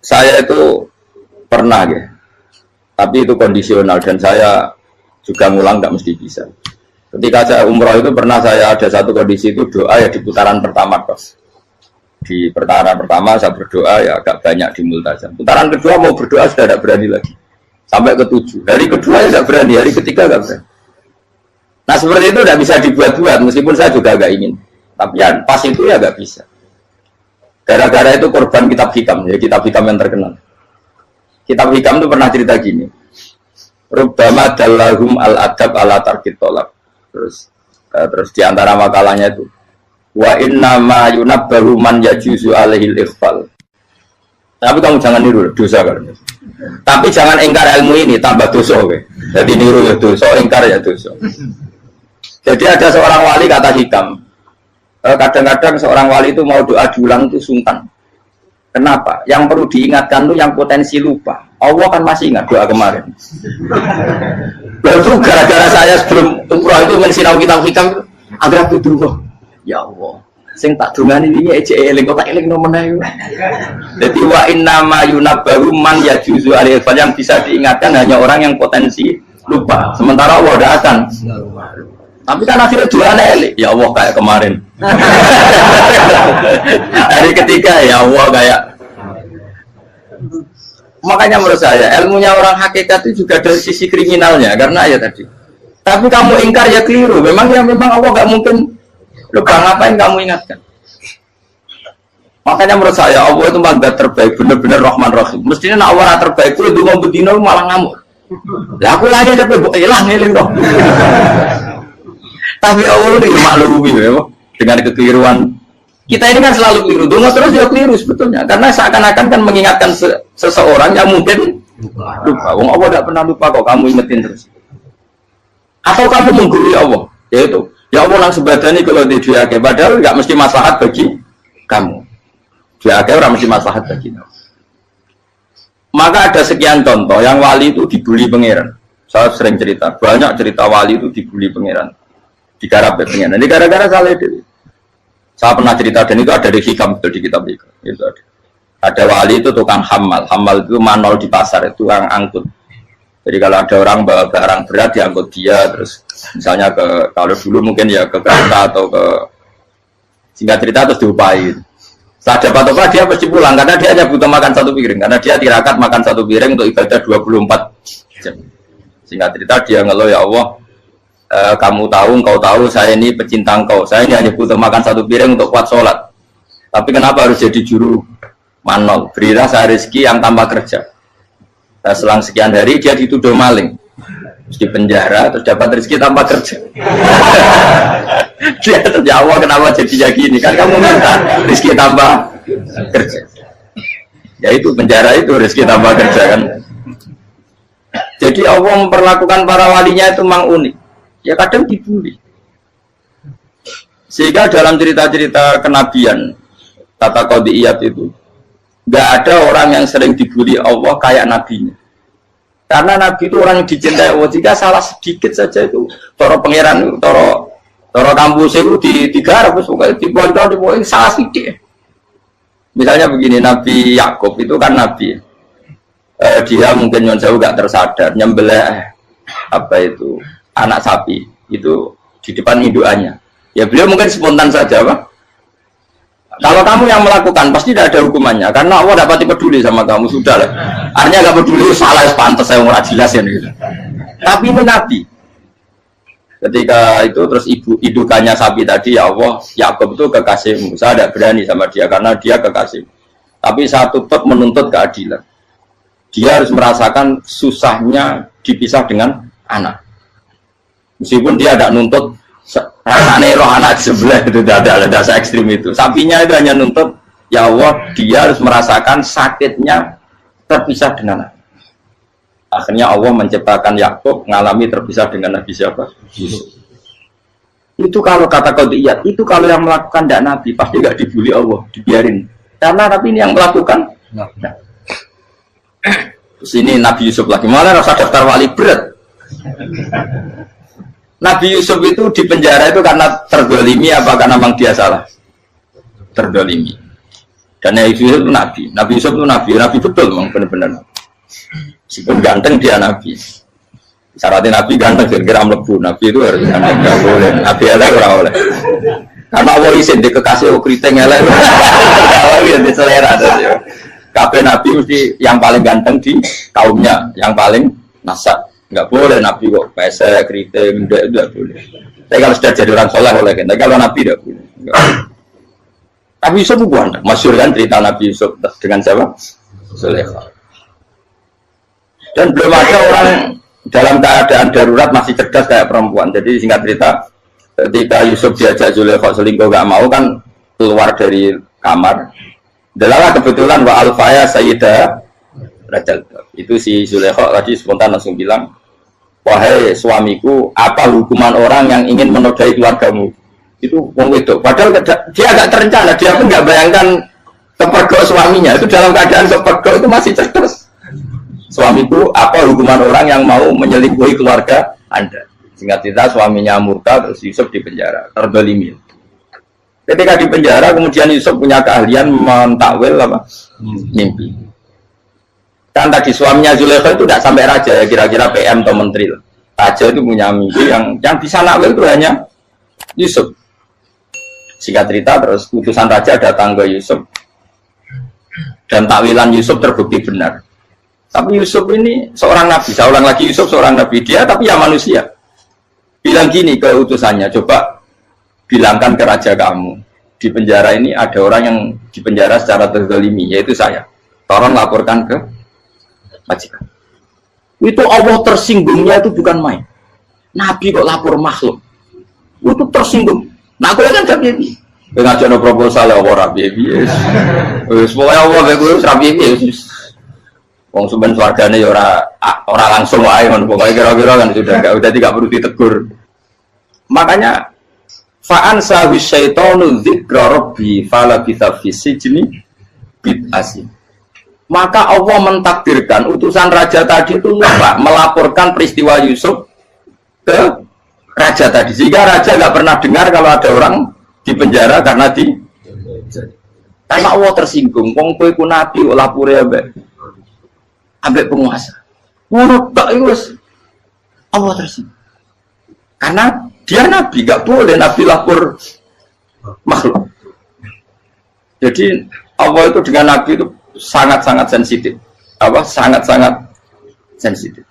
saya itu pernah ya. Tapi itu kondisional dan saya juga ngulang nggak mesti bisa. Ketika saya umroh itu pernah saya ada satu kondisi itu doa ya di putaran pertama kok. Di putaran pertama saya berdoa ya agak banyak di multazam. Putaran kedua mau berdoa sudah tidak berani lagi. Sampai ke-7. Hari kedua ya tidak berani, hari ketiga tidak berani. Nah seperti itu tidak bisa dibuat-buat meskipun saya juga agak ingin. Tapi ya pas itu ya nggak bisa. Gara-gara itu korban kitab hikam, ya kitab hikam yang terkenal. Kitab hikam itu pernah cerita gini. Rubbama dallahum al-adab ala tarkit tolak. Terus di antara makalahnya itu wa inna ma yunabbahu man yajuzu alaihil ikhfal. Tapi kamu jangan niru dosa kan. Tapi jangan ingkar ilmu ini tambah dosa oke. Jadi niru ya dosa, ingkar ya dosa. Jadi ada seorang wali kata hikam. Kadang-kadang seorang wali itu mau doa diulang itu sungkan. Kenapa? Yang perlu diingatkan itu yang potensi lupa. Allah kan masih ingat doa kemarin. Lalu gara-gara saya sebelum umroh itu mensinau kitab hikam agar aku dulu. Ya Allah, sing tak dungani ini aja eling kok tak eling nomor ae. Jadi wa inna ma yunabbahu man yajuzu alaihi yang bisa diingatkan hanya orang yang potensi lupa. Sementara Allah udah akan. Tapi kan akhirnya doanya eling. Ya Allah kayak kemarin. Hari ketiga ya Allah kayak. Makanya menurut saya ilmunya orang hakikat itu juga dari sisi kriminalnya karena ya tadi. Tapi kamu ingkar ya keliru. Memang Allah nggak mungkin lupa ngapain kamu ingatkan. Makanya menurut saya Allah itu mazat terbaik benar-benar Rahman Rahim. Mestinya Allah terbaik itu mau bedino malah ngamuk. Lah aku lagi tapi mbok ilang eling kok. Tapi Allah itu maklumi ya, dengan kekeliruan. Kita ini kan selalu keliru, donga terus ya keliru sebetulnya. Karena seakan-akan kan mengingatkan seseorang yang mungkin lupa. Wong Allah tidak pernah lupa kok, kamu ingetin terus. Atau kamu menggurui Allah, yaitu ya Allah langsung badani kalau di duake, padahal nggak mesti maslahat bagi kamu. Duake orang mesti maslahat bagi kamu. Maka ada sekian contoh yang wali itu dibully pangeran. Saya sering cerita, banyak cerita wali itu dibully pangeran. Digarap pengen. Ini gara-gara salah itu. Saya pernah cerita dan itu ada di hikam itu di kitab itu. Itu ada. Ada wali itu tukang hamal. Hamal itu manol di pasar itu tukang angkut. Jadi kalau ada orang bawa barang berat diangkut dia, terus misalnya ke kalau dulu mungkin ya ke kereta atau ke singkat cerita terus diupai. Saat dapat apa dia pasti pulang karena dia hanya butuh makan satu piring karena dia tirakat makan satu piring untuk ibadah 24 jam. Singkat cerita dia ngeluh ya Allah. Kamu tahu, engkau tahu, saya ini pecinta engkau. Saya ini hanya butuh makan satu piring untuk kuat sholat. Tapi kenapa harus jadi juru manol? Berilah saya rezeki yang tanpa kerja. Nah, selang sekian hari dia dituduh maling, terus di penjara, terus dapat rezeki tanpa kerja. Dia terjawab kenapa jadinya gini? Kan kamu minta rezeki tanpa kerja. Ya itu penjara itu rezeki tanpa kerja kan. Jadi Allah memperlakukan para walinya itu memang unik. Ya kadang dibully. Sehingga dalam cerita-cerita kenabian kata Qadiyat itu nggak ada orang yang sering dibully Allah kayak nabinya. Karena nabi itu orang yang dicintai Allah. Jika salah sedikit saja itu toro pangeran, toro kampus itu digarap, pokoknya dibontol, salah sedikit. Misalnya begini, Nabi Yakub itu kan nabi. Dia mungkin yang jauh nggak tersadar nyembelih apa itu anak sapi itu di depan indukannya. Ya beliau mungkin spontan saja, Pak. Kalau kamu yang melakukan pasti tidak ada hukumannya karena Allah dapat peduli sama kamu sudah lah. Artinya nggak peduli salah pantas saya nggak jelas ya gitu. Tapi itu Nabi. Ketika itu terus indukannya sapi tadi ya Allah Yakub itu kekasihmu. Saya tidak berani sama dia karena dia kekasih. Tapi saya tetap menuntut keadilan. Dia harus merasakan susahnya dipisah dengan anak. Meskipun dia tidak nuntut rasanya roh anak sebelah itu tidak ada dasar ekstrim itu. Sapinya itu hanya nuntut ya Allah dia harus merasakan sakitnya terpisah dengan anak. Akhirnya Allah menciptakan Yakub mengalami terpisah dengan Nabi siapa? Yusuf. Itu kalau kata Qadiyat, itu kalau yang melakukan tidak Nabi pasti nggak dibully Allah, dibiarin. Karena Nabi ini yang melakukan. Nah. Terus ini Nabi Yusuf lagi malah rasa daftar wali berat. Nabi Yusuf itu di penjara itu karena terdolimi apa karena memang dia salah? Terdolimi. Dan Nabi Yusuf itu Nabi. Nabi Yusuf itu Nabi. Nabi betul memang benar-benar. Meskipun ganteng dia Nabi. Syaratnya Nabi ganteng kira-kira mlebu. Nabi itu harus ganteng. Gak boleh. Nabi elek ora oleh. Karena Allah isin di kekasih keriting elek. Allah yang diselera. Kabeh Nabi mesti yang paling ganteng di kaumnya. Yang paling nasab. Enggak boleh Nabi kok pesek, keriting, enggak boleh. Tapi kalau sudah jadi orang soleh boleh kan. Tapi kalau Nabi enggak boleh. Nabi Yusuf bukan. Masyhur kan cerita Nabi Yusuf dengan siapa? Zulaikha. Dan belum ada orang dalam keadaan darurat masih cerdas kayak perempuan. Jadi singkat cerita, ketika Yusuf diajak Zulaikha selingkuh enggak mau kan keluar dari kamar. Delalah kebetulan wa alfaya sayyidah Rajal. Itu si Zulaikha tadi spontan langsung bilang, wahai suamiku, apa hukuman orang yang ingin menodai keluargamu? Itu wong wedok. Padahal dia agak terencana, dia pun nggak bayangkan kepergok suaminya. Itu dalam keadaan kepergok itu masih cerdas. Suamiku, apa hukuman orang yang mau menyelingkuhi keluarga Anda? Singkat cerita suaminya murka, terus Yusuf di penjara, terdolimi. Ketika di penjara, kemudian Yusuf punya keahlian mentakwil apa? Mimpi. Kan tadi suaminya Zulaikha itu tidak sampai raja ya, kira-kira PM atau menteri. Raja itu punya mimpi yang bisa nakwil itu hanya Yusuf. Singkat cerita terus utusan raja datang ke Yusuf dan takwilan Yusuf terbukti benar. Tapi Yusuf ini seorang nabi, saya ulang lagi Yusuf seorang nabi dia tapi ya manusia. Bilang gini ke utusannya, coba bilangkan ke raja kamu di penjara ini ada orang yang di penjara secara terzalimi yaitu saya. Tolong laporkan ke majikan. Itu Allah tersinggungnya itu bukan main. Nabi kok lapor makhluk. Itu tersinggung. Nah, aku kan gak piye. Ngajak proposal ya ora piye-piye. Wis pokoke Allah mek kuwi ora piye-piye wis. Wong sampean swargane ya ora langsung wae ngono. Pokoke kira-kira kan sudah enggak perlu ditegur. Makanya fa'an sawi syaitanu dzikra rabbi fala bisa fi sijni bid'asi. Maka Allah mentakdirkan utusan raja tadi itu lupa melaporkan peristiwa Yusuf ke raja tadi. Sehingga raja nggak pernah dengar kalau ada orang di penjara karena Allah tersinggung. Wong kowe ku nabi kok lapore ambek penguasa. Ngono tok iku wis Allah tersinggung. Karena dia nabi, nggak boleh nabi lapor makhluk. Jadi Allah itu dengan nabi itu sangat-sangat sensitif. Sangat-sangat sensitif.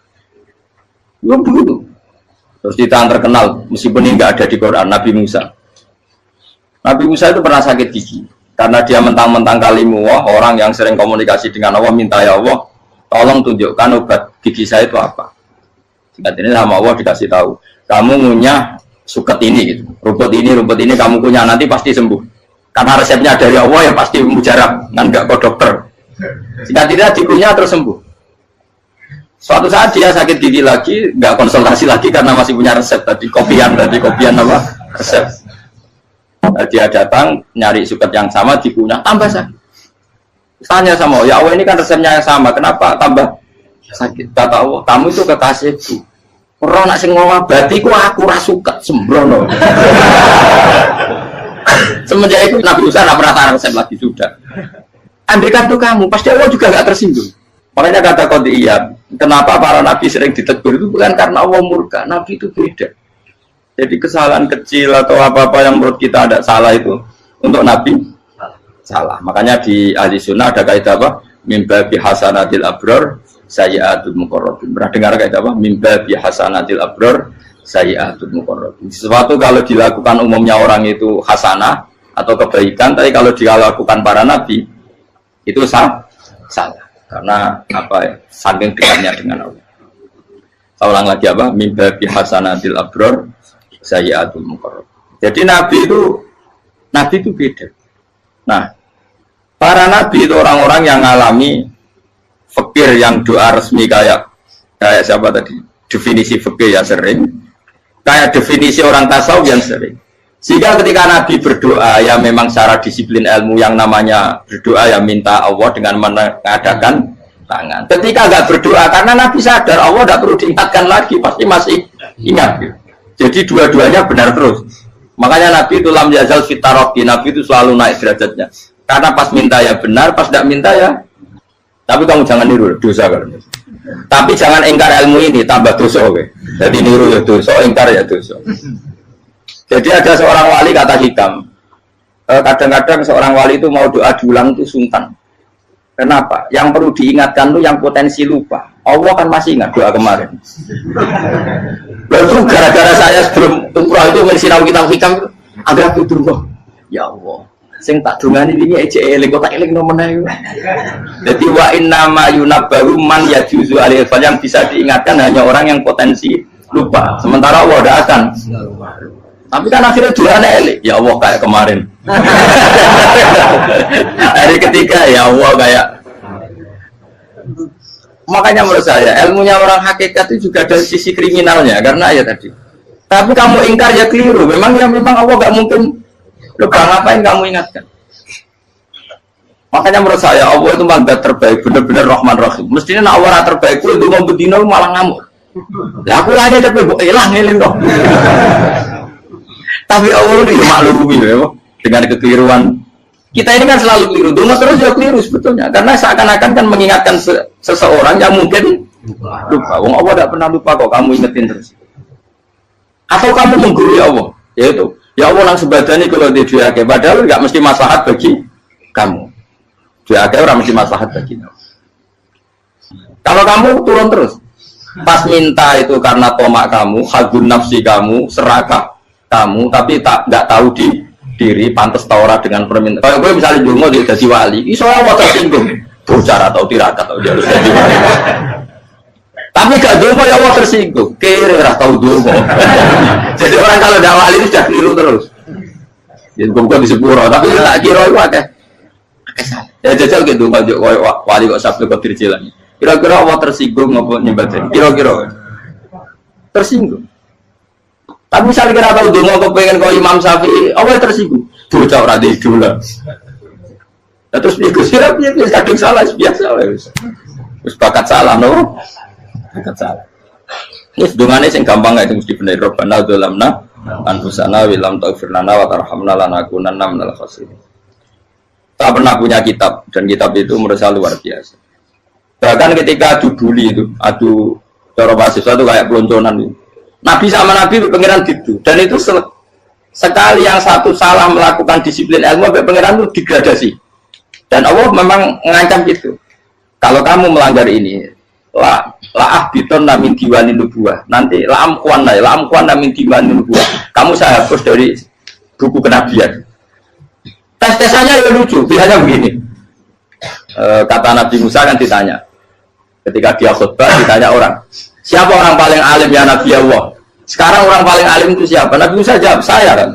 Ya begitu. Terus kita terkenal, meskipun ini nggak ada di Quran, Nabi Musa. Nabi Musa itu pernah sakit gigi. Karena dia mentang-mentang kalimullah, orang yang sering komunikasi dengan Allah, minta ya Allah, tolong tunjukkan obat gigi saya itu apa. Singkat ini sama Allah dikasih tahu. Kamu ngunyah suket ini, gitu. Rumput ini kamu kunyah, nanti pasti sembuh. Karena resepnya dari Allah ya pasti mujarab, kan nggak ke dokter. Singkat ini dikunyah terus sembuh. Suatu saat dia sakit gigi lagi, nggak konsultasi lagi karena masih punya resep tadi kopian apa resep. Dia datang nyari suket yang sama dikunyah tambah sakit. Tanya sama Allah, ya Allah ini kan resepnya yang sama, kenapa tambah sakit? Kata Allah, kamu itu kekasihku. Orang nak sing ngobati ku aku ra suket sembrono. Semenjak itu Nabi Musa tidak pernah taruh resep lagi sudah. Andaikan itu kamu, pasti Allah juga nggak tersinggung. Makanya kata Qadiyat, kenapa para nabi sering ditegur itu bukan karena Allah murka, nabi itu beda. Jadi kesalahan kecil atau apa-apa yang menurut kita ada salah itu untuk nabi salah. Makanya di ahli sunnah ada kaidah apa? Mimba bihasanatil abror sayyi'atul muqarrabin. Pernah dengar kaidah apa? Mimba bihasanatil abror sayyi'atul muqarrabin. Sesuatu kalau dilakukan umumnya orang itu hasanah atau kebaikan, tapi kalau dilakukan para nabi itu salah. Karena apa ya? Saking dekatnya dengan Allah. Saya ulang lagi apa? Mimba bihasanatil abror sayyi'atul muqarrabin. Jadi nabi itu beda. Nah, para nabi itu orang-orang yang mengalami fikir yang doa resmi kayak siapa tadi? Definisi fikir yang sering. Kayak definisi orang tasawuf yang sering. Sehingga ketika Nabi berdoa, ya memang secara disiplin ilmu yang namanya berdoa, ya minta Allah dengan mengadakan tangan. Ketika nggak berdoa, karena Nabi sadar Allah tidak perlu diingatkan lagi, pasti masih ingat. Jadi dua-duanya benar terus. Makanya Nabi itu lam yazal fitaroki, Nabi itu selalu naik derajatnya. Karena pas minta ya benar, pas tidak minta ya. Tapi kamu jangan niru dosa kan. Tapi jangan ingkar ilmu ini, tambah dosa. Jadi niru ya dosa, ingkar ya dosa. Jadi ada seorang wali kata Hikam, kadang-kadang seorang wali itu mau doa diulang itu sungkan. Kenapa? Yang perlu diingatkan itu yang potensi lupa. Allah kan masih ingat doa kemarin. Lalu gara-gara saya sebelum umrah itu mensinau kitab Hikam itu, agak putus kok. Ya Allah, sing tak dungani ini aja eling kok tak eling nomene. Jadi wa inna ma yunabbaru man yajuzu alil yang bisa diingatkan hanya orang yang potensi lupa. Sementara Allah tidak akan. Tapi kan akhirnya doanya elik, ya Allah kayak kemarin. Hari ketiga ya Allah kayak. Makanya menurut saya ilmunya orang hakikat itu juga ada sisi kriminalnya karena ya tadi. Tapi kamu ingkar ya keliru. Memang Allah nggak mungkin lupa, ngapain kamu ingatkan. Makanya menurut saya Allah itu mazat terbaik, benar-benar Rahman Rahim. Mestinya Allah terbaik itu mau bedino malah ngamuk. Ya aku aja tapi hilang dong. Tapi Allah itu maklumi ya, dengan kekeliruan. Kita ini kan selalu keliru, dulu terus ya keliru sebetulnya. Karena seakan-akan kan mengingatkan seseorang yang mungkin lupa. Wong Allah tidak pernah lupa kok, kamu ingetin terus. Atau kamu menggurui Allah, yaitu ya Allah langsung badani kalau di diake, padahal nggak mesti maslahat bagi kamu. Diake orang mesti maslahat bagi kamu. Kalau kamu turun terus, pas minta itu karena tomak kamu, hadun nafsi kamu, serakah kamu, tapi nggak tahu diri pantas taura dengan permintaan. Kalau gue misalnya dungo dia jadi wali, iso Allah tersinggung, bocor atau tirakat atau dia harus jadi wali. Tapi gak dongo ya Allah tersinggung. Kira ora tau dongo. Jadi orang kalau dakwah ini sudah keliru terus. Jadi gue di sepuro, tapi tak kira itu akeh. Ya jajal gitu kalau wali kok sabtu kok dirjilan. Kira-kira Allah tersinggung ngapa nyembah? Kira-kira tersinggung. Tapi misalnya kira tahu dongo kok pengen kau Imam Syafi'i, Allah tersinggung. Bocah ora di dola. Nah, terus dia kadang salah biasa wes. Terus bakat salah no. Bakat salah. Ini dongane sing gampang itu mesti bener. Rabbana dzalamna anfusana wa lam taghfir lana wa tarhamna lanakunanna minal khasirin. Tak pernah punya kitab dan kitab itu menurut saya luar biasa. Bahkan ketika adu bully itu, adu cara mahasiswa itu kayak pelonconan itu. Nabi sama Nabi pengiran gitu dan itu sekali yang satu salah melakukan disiplin ilmu sampai pengiran itu degradasi. Dan Allah memang mengancam gitu. Kalau kamu melanggar ini, la biton namin diwani nubuah. Nanti la amkuan namin diwani nubuah. Kamu saya hapus dari buku kenabian. Tes-tesannya ya lucu, biasanya begini. Kata Nabi Musa kan ditanya. Ketika dia khutbah ditanya orang, siapa orang paling alim ya Nabi Allah? Sekarang orang paling alim itu siapa? Nabi Musa jawab, saya kan.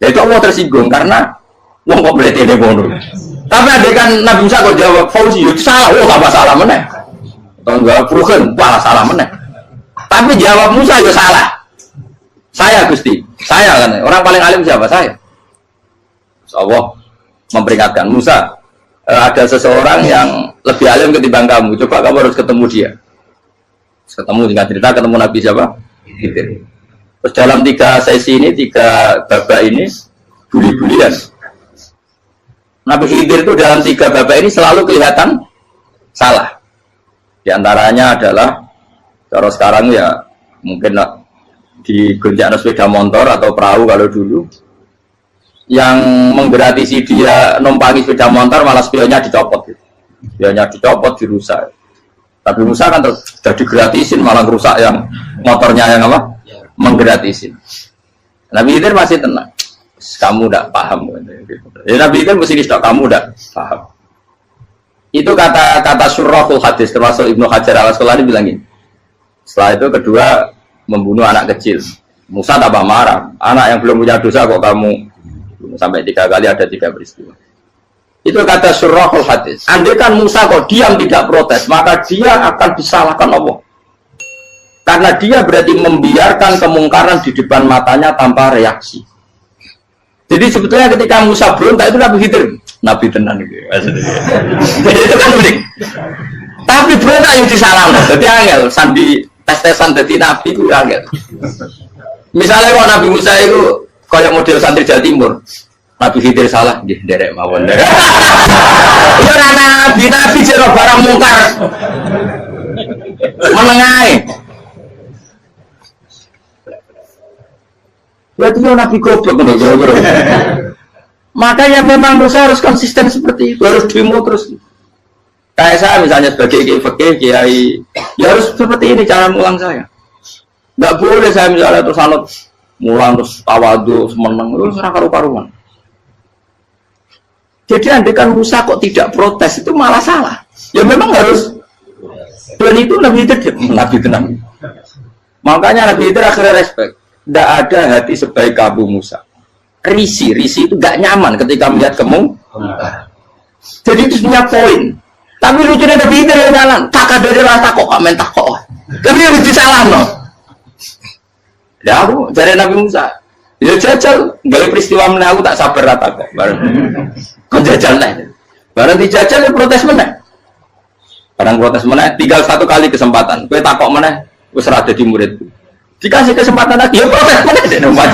Ya itu Allah tersinggung karena wong kok boleh telepon. Tapi ada kan Nabi Musa kok jawab Fauzi itu salah, gak masalah meneh. Atau enggak Prugen, malah salah meneh. Tapi jawab Musa ya salah. Saya Gusti, saya kan. Orang paling alim siapa? Saya. Allah memperingatkan Musa, ada seseorang yang lebih alim ketimbang kamu. Coba kamu harus ketemu dia. Ketemu dengan cerita ketemu Nabi siapa? Khidir. Terus dalam 3 sesi ini, 3 babak ini buli-bulian. Nabi Khidir itu dalam 3 babak ini selalu kelihatan salah. Di antaranya adalah cara sekarang ya mungkin di gonjak sepeda motor atau perahu kalau dulu yang menggratisi dia numpangi sepeda motor malah spionnya dicopot gitu. Spionnya dicopot, dirusak. Tapi Musa kan sudah digratisin malah rusak yang motornya yang apa? Menggratisin. Nabi Khidir masih tenang. Kamu tidak paham. Ya, Nabi Khidir mesti tidak kamu tidak paham. Itu kata surahul hadis termasuk Ibnu Hajar al-Asqalani bilang ini. Setelah itu kedua membunuh anak kecil. Musa tambah marah. Anak yang belum punya dosa kok kamu sampai 3 kali ada 3 peristiwa. Itu kata surahul hadis. Andai kan Musa kok diam tidak protes, maka dia akan disalahkan Allah. Karena dia berarti membiarkan kemungkaran di depan matanya tanpa reaksi. Jadi sebetulnya ketika Musa berontak itu Nabi Khidir, Nabi tenan gitu. Jadi itu kan unik. Tapi berontak yang disalahkan. Jadi angel, sandi tes-tesan jadi Nabi itu angel. Misalnya kalau Nabi Musa itu kayak model santri Jawa Timur. Nabi Khidir salah, derek mawon. Ya Nabi jero barang mungkar. Menengae. Berarti ya Nabi goblok ngono. Makanya memang Musa harus konsisten seperti itu, harus demo terus. Kayak saya misalnya sebagai kiai, ya harus seperti ini cara mulang saya. Enggak boleh saya misalnya terus anut mulang terus tawadu, meneng terus ora karu-karuan. Jadi andekan Musa kok tidak protes itu malah salah. Ya memang harus. Dan itu Nabi tenang. Makanya Nabi itu akhirnya respect. Tidak ada hati sebaik Abu Musa. Risi itu gak nyaman ketika melihat kemung. Jadi itu punya poin. Tapi lucunya Nabi itu yang jalan. Tak ada rasa kok komen tak kok. Tapi harus disalah no. Ya aku dari Nabi Musa. Ya jajal, dari peristiwa meneh aku tak sabar rata kok. Kon jajal nih. Barang dijajal ya protes meneh. Barang protes meneh, tinggal 1 kali kesempatan. Kowe takok meneh, wis ora dadi muridku. Dikasih kesempatan lagi, ya protes meneh dek nomor.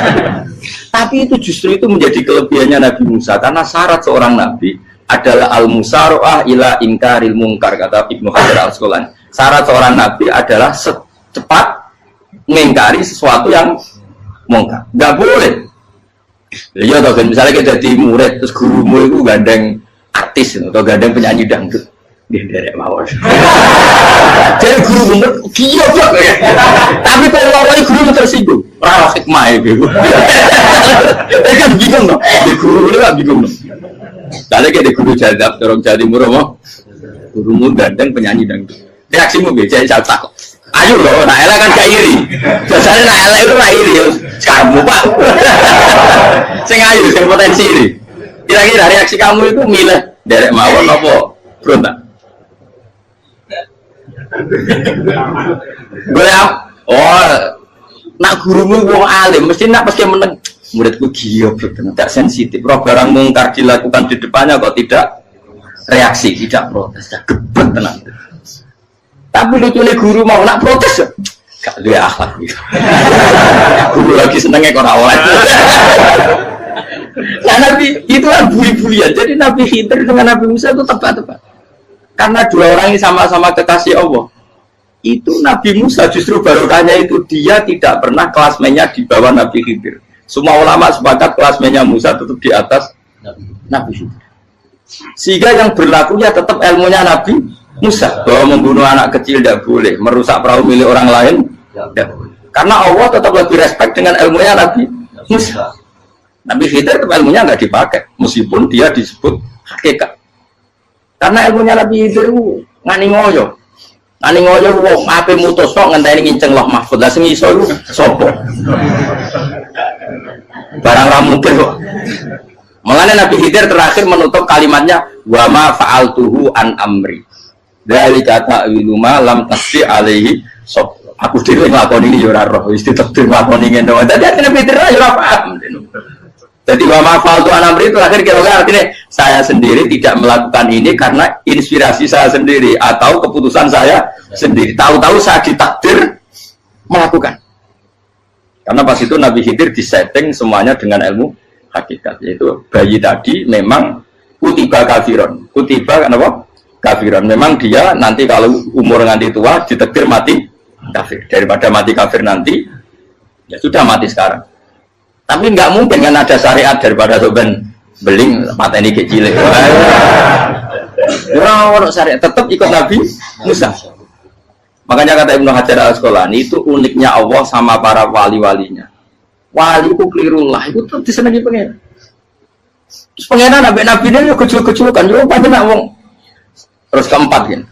Tapi itu justru itu menjadi kelebihannya Nabi Musa karena syarat seorang nabi adalah al-musara'ah ila inkaril munkar kata Ibnu Hajar al-Asqalani. Syarat seorang nabi adalah secepat mengingkari sesuatu yang mungkar. Enggak boleh. Ya toh kan misalnya kita jadi murid terus gurumu itu gandeng artis atau gandeng penyanyi dangdut. Dia derek mawon. Jadi guru bener gila banget ya. Tapi kalau awalnya guru tersinggung, ora hikmah itu. Kan bingung loh. Di guru itu kan bingung loh. Kalau kayak di guru jadab, orang Jawa Timur apa? Gurumu gandeng penyanyi dangdut. Reaksimu biasa saya tak. Ayo loh, nak elek kan gak iri. Biasanya nak elek itu nak iri. Kamu pak. Sing ayu, sing potensi iri. Kira-kira reaksi kamu itu milih derek mawon apa berontak? Nak gurumu wong alim, mesti nak pasti meneng. Muridku giyo, tidak sensitif. Roh barang mungkar dilakukan di depannya kok tidak reaksi, tidak protes, gebet tenang. Tapi lucunya guru mau nak protes, gak luwe akhlak. Guru lagi senengnya kok oleh. Nah Nabi itu kan buli-bulian. Jadi Nabi Khidir dengan Nabi Musa itu tepat-tepat. Karena dua orang ini sama-sama kekasih Allah. Itu Nabi Musa justru barokahnya itu dia tidak pernah kelasmennya di bawah Nabi Khidir. Semua ulama sepakat kelasmennya Musa tetap di atas Nabi Khidir. Sehingga yang berlakunya tetap ilmunya Nabi Musa, bahwa membunuh anak kecil tidak boleh, merusak perahu milik orang lain tidak boleh. Karena Allah tetap lebih respect dengan ilmunya Nabi Musa. Nabi Khidir tetap ilmunya nggak dipakai, meskipun dia disebut hakikat. Karena ilmunya Nabi Khidir ngani ngoyo, wong ape mutus kok ngenteni nginceng loh mahfud, lah sing iso iku sapa? Barang ra mungkin kok. Makanya Nabi Khidir terakhir menutup kalimatnya wa ma fa'altuhu an amri. Dari kata ilmu lam tasdi alaihi sob. Aku dhewe nglakoni iki ya ora roh, wis ditakdir nglakoni ngene wae. Dadi Nabi Khidir ora paham. Jadi wa ma fa'altu an amri itu akhir kira-kira artinya saya sendiri tidak melakukan ini karena inspirasi saya sendiri atau keputusan saya sendiri. Tahu-tahu saya ditakdir melakukan. Karena pas itu Nabi Khidir disetting semuanya dengan ilmu hakikat, yaitu bayi tadi memang kutiba kafiron, kutiba kenapa? Kafiron. Memang dia nanti kalau umur nganti tua ditakdir mati kafir. Daripada mati kafir nanti, ya sudah mati sekarang. Tapi nggak mungkin kan ada syariat daripada soben beling mata ini kecil. Orang syariat tetap ikut Nabi Musa. Makanya kata Ibnu Hajar Al-Asqalani itu uniknya Allah sama para wali-walinya. Wali itu kelirullah, itu tetap disenangi pengen. Terus pengenan nabi-nabi ini kecil-kecil kan, juga pasti nak wong. Terus keempat kan.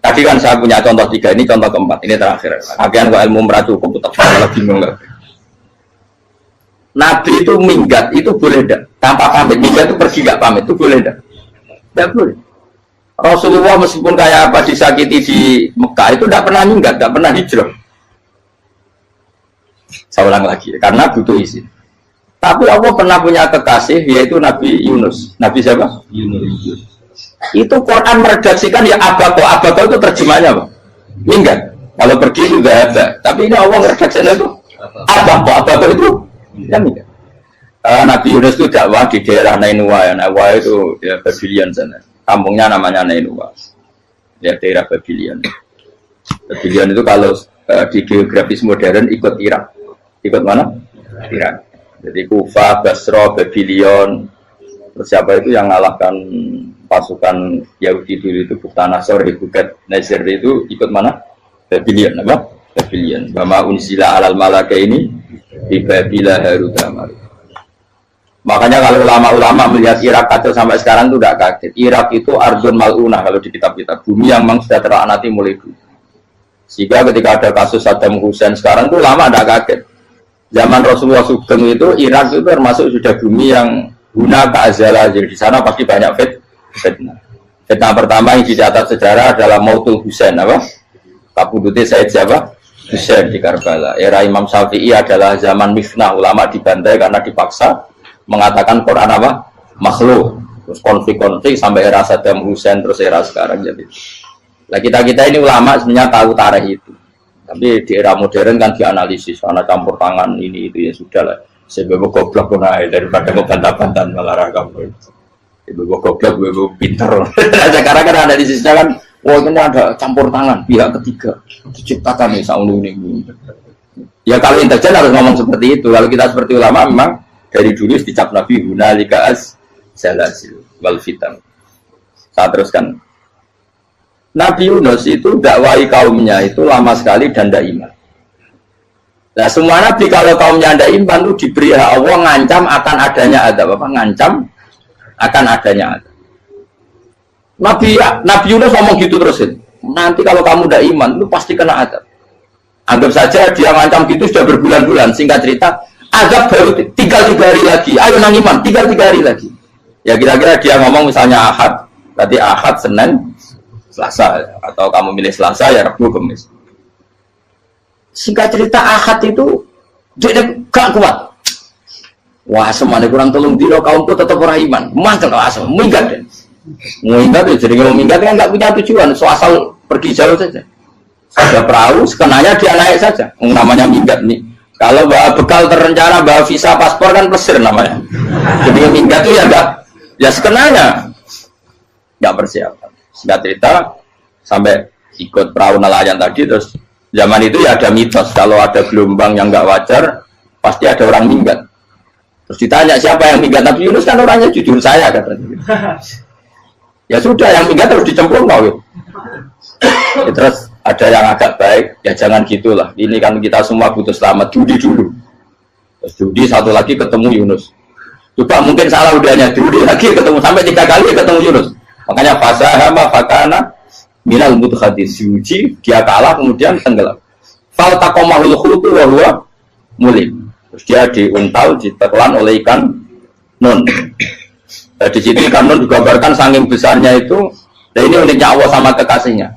Tadi kan saya punya contoh 3, ini contoh keempat, ini terakhir. Akhirnya kok ilmu merah cukup, tetap malah bingung nggak. Nabi itu minggat, itu boleh tidak? Tanpa pamit, minggat itu pergi nggak pamit, itu boleh tidak? Tidak boleh. Rasulullah meskipun kayak apa disakiti di Mekah itu tidak pernah minggat, tidak pernah hijrah. Saya ulang lagi, karena butuh izin. Tapi Allah pernah punya kekasih, yaitu Nabi Yunus. Nabi siapa? Yunus. Itu Quran meredaksikan ya abako itu terjemahnya apa? Minggat. Kalau pergi itu tidak ada. Tapi ini Allah meredaksikan itu abako itu ya minggat. Nabi Yunus itu dakwah di daerah Nainua. Nainua itu ya Babylon sana. Kampungnya namanya Nainua. Ya daerah Babylon. Babylon itu kalau di geografis modern ikut Irak. Ikut mana? Irak. Jadi Kufa, Basra, Babylon. Terus siapa itu yang mengalahkan pasukan Yahudi dulu itu Buktanasor, Bukat Nasir itu ikut mana? Babylon, apa? Babylon. Bama unsila alal malaka ini di Babila Harutama. Makanya kalau ulama-ulama melihat Irak kacau sampai sekarang itu tidak kaget. Irak itu ardun mal'unah kalau di kitab-kitab. Bumi yang memang sudah terlaknati mulai dulu. Sehingga ketika ada kasus Saddam Hussein sekarang itu ulama tidak kaget. Zaman Rasulullah Sugeng itu Irak itu termasuk sudah bumi yang guna keazalah. Jadi di sana pasti banyak fitnah. Fitnah pertama yang dicatat sejarah adalah Mautul Husain, apa? Kabudutnya Said siapa? Husain di Karbala. Era Imam Syafi'i adalah zaman mifnah, ulama dibantai karena dipaksa mengatakan Quran apa? Makhluk. Terus konflik-konflik sampai era Saddam Hussein terus era sekarang jadi. Nah kita ini ulama sebenarnya tahu tarikh itu. Tapi di era modern kan dianalisis karena campur tangan ini itu ya sudah lah. Sebab goblok pun daripada ngebantah-bantah malah ragam. Ibu goblok, ibu pintar. Sekarang kan analisisnya kan, wah ini ada campur tangan pihak ketiga diciptakan nih saunu ini. Ya kalau intelijen harus ngomong seperti itu. Kalau kita seperti ulama memang dari dulu dicap Nabi hunalika az-zalazil wal fitan. Saya teruskan. Nabi Yunus itu dakwai kaumnya itu lama sekali dan tidak iman. Nah semua nabi kalau kaumnya tidak iman itu diberi hak Allah ngancam akan adanya adab apa? Ngancam akan adanya adab. Nabi Yunus ngomong gitu terusin. nanti kalau kamu tidak iman, lu pasti kena azab. Anggap saja dia ngancam gitu sudah berbulan-bulan. Singkat cerita, azab baru tinggal 3 hari lagi. Ayo nang iman, tinggal 3 hari lagi. Ya kira-kira dia ngomong misalnya Ahad, tadi Ahad, Senin, Selasa, atau kamu milih Selasa ya Rabu, Kamis. Singkat cerita Ahad itu dia gak kuat. Wah, semuanya kurang tolong diro kaumku tetap orang iman. Mantel asal, minggat deh. Minggat ya, jadi kalau minggat kan nggak punya tujuan, so asal pergi jauh saja. Ada perahu, sekenanya dia naik saja. Namanya minggat nih. Kalau bawa bekal terencana, bawa visa, paspor kan plesir namanya. Jadi minggat itu ya enggak, ya sekenanya nggak persiapan. Singkat cerita sampai ikut perahu nelayan tadi, terus zaman itu ya ada mitos kalau ada gelombang yang nggak wajar, pasti ada orang minggat. Terus ditanya siapa yang minggat, Nabi Yunus kan orangnya jujur saya katanya. Ya sudah, yang minggat terus dicemplung mau. Ya, terus ada yang agak baik, ya jangan gitulah. Ini kan kita semua butuh selamat, judi dulu. Terus judi satu lagi ketemu Yunus. Coba mungkin salah udahnya, judi lagi ketemu sampai 3 kali ketemu Yunus. Makanya fasahama fakana minal mudkhadis, diuji, dia kalah kemudian tenggelam. Fal taqamahul khutu wa huwa mulim. Terus dia diuntal, ditelan oleh ikan nun. Di situ ikan nun digambarkan saking besarnya itu. Dan ini uniknya Allah sama kekasihnya.